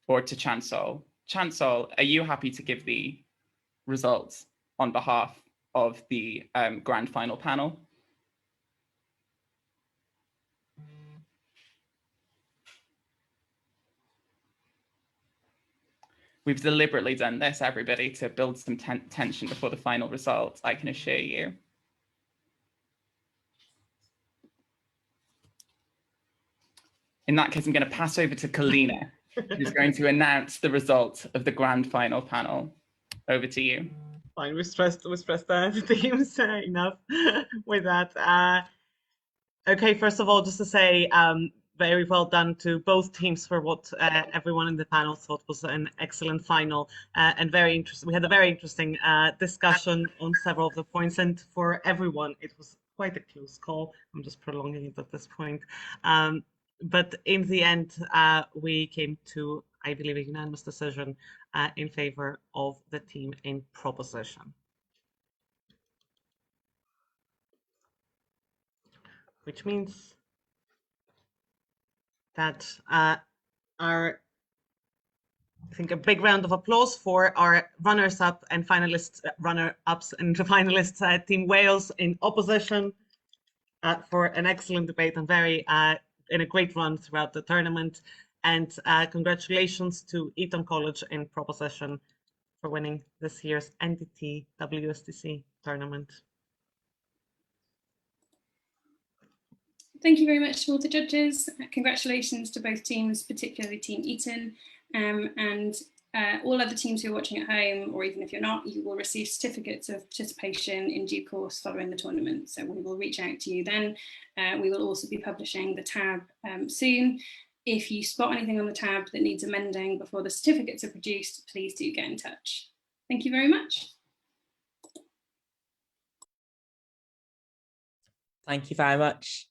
or to Chansol. Chansol, are you happy to give the results on behalf of the grand final panel? We've deliberately done this, everybody, to build some tension before the final results, I can assure you. In that case, I'm going to pass over to Kalina, who's going to announce the results of the grand final panel. Over to you. Fine, we stressed the teams enough with that. Okay, first of all, just to say very well done to both teams for what everyone in the panel thought was an excellent final and very interesting. We had a very interesting discussion on several of the points, and for everyone, it was quite a close call. I'm just prolonging it at this point. But in the end, we came to, I believe, a unanimous decision in favor of the team in proposition. Which means that I think a big round of applause for our runners-up and finalists, runner-ups and finalists, Team Wales in opposition for an excellent debate and very in a great run throughout the tournament. And congratulations to Eton College in proposition for winning this year's NDT WSDC tournament. Thank you very much to all the judges. Congratulations to both teams, particularly Team Eton, and all other teams who are watching at home, or even if you're not, you will receive certificates of participation in due course following the tournament. So we will reach out to you then. We will also be publishing the tab soon. If you spot anything on the tab that needs amending before the certificates are produced, please do get in touch. Thank you very much. Thank you very much.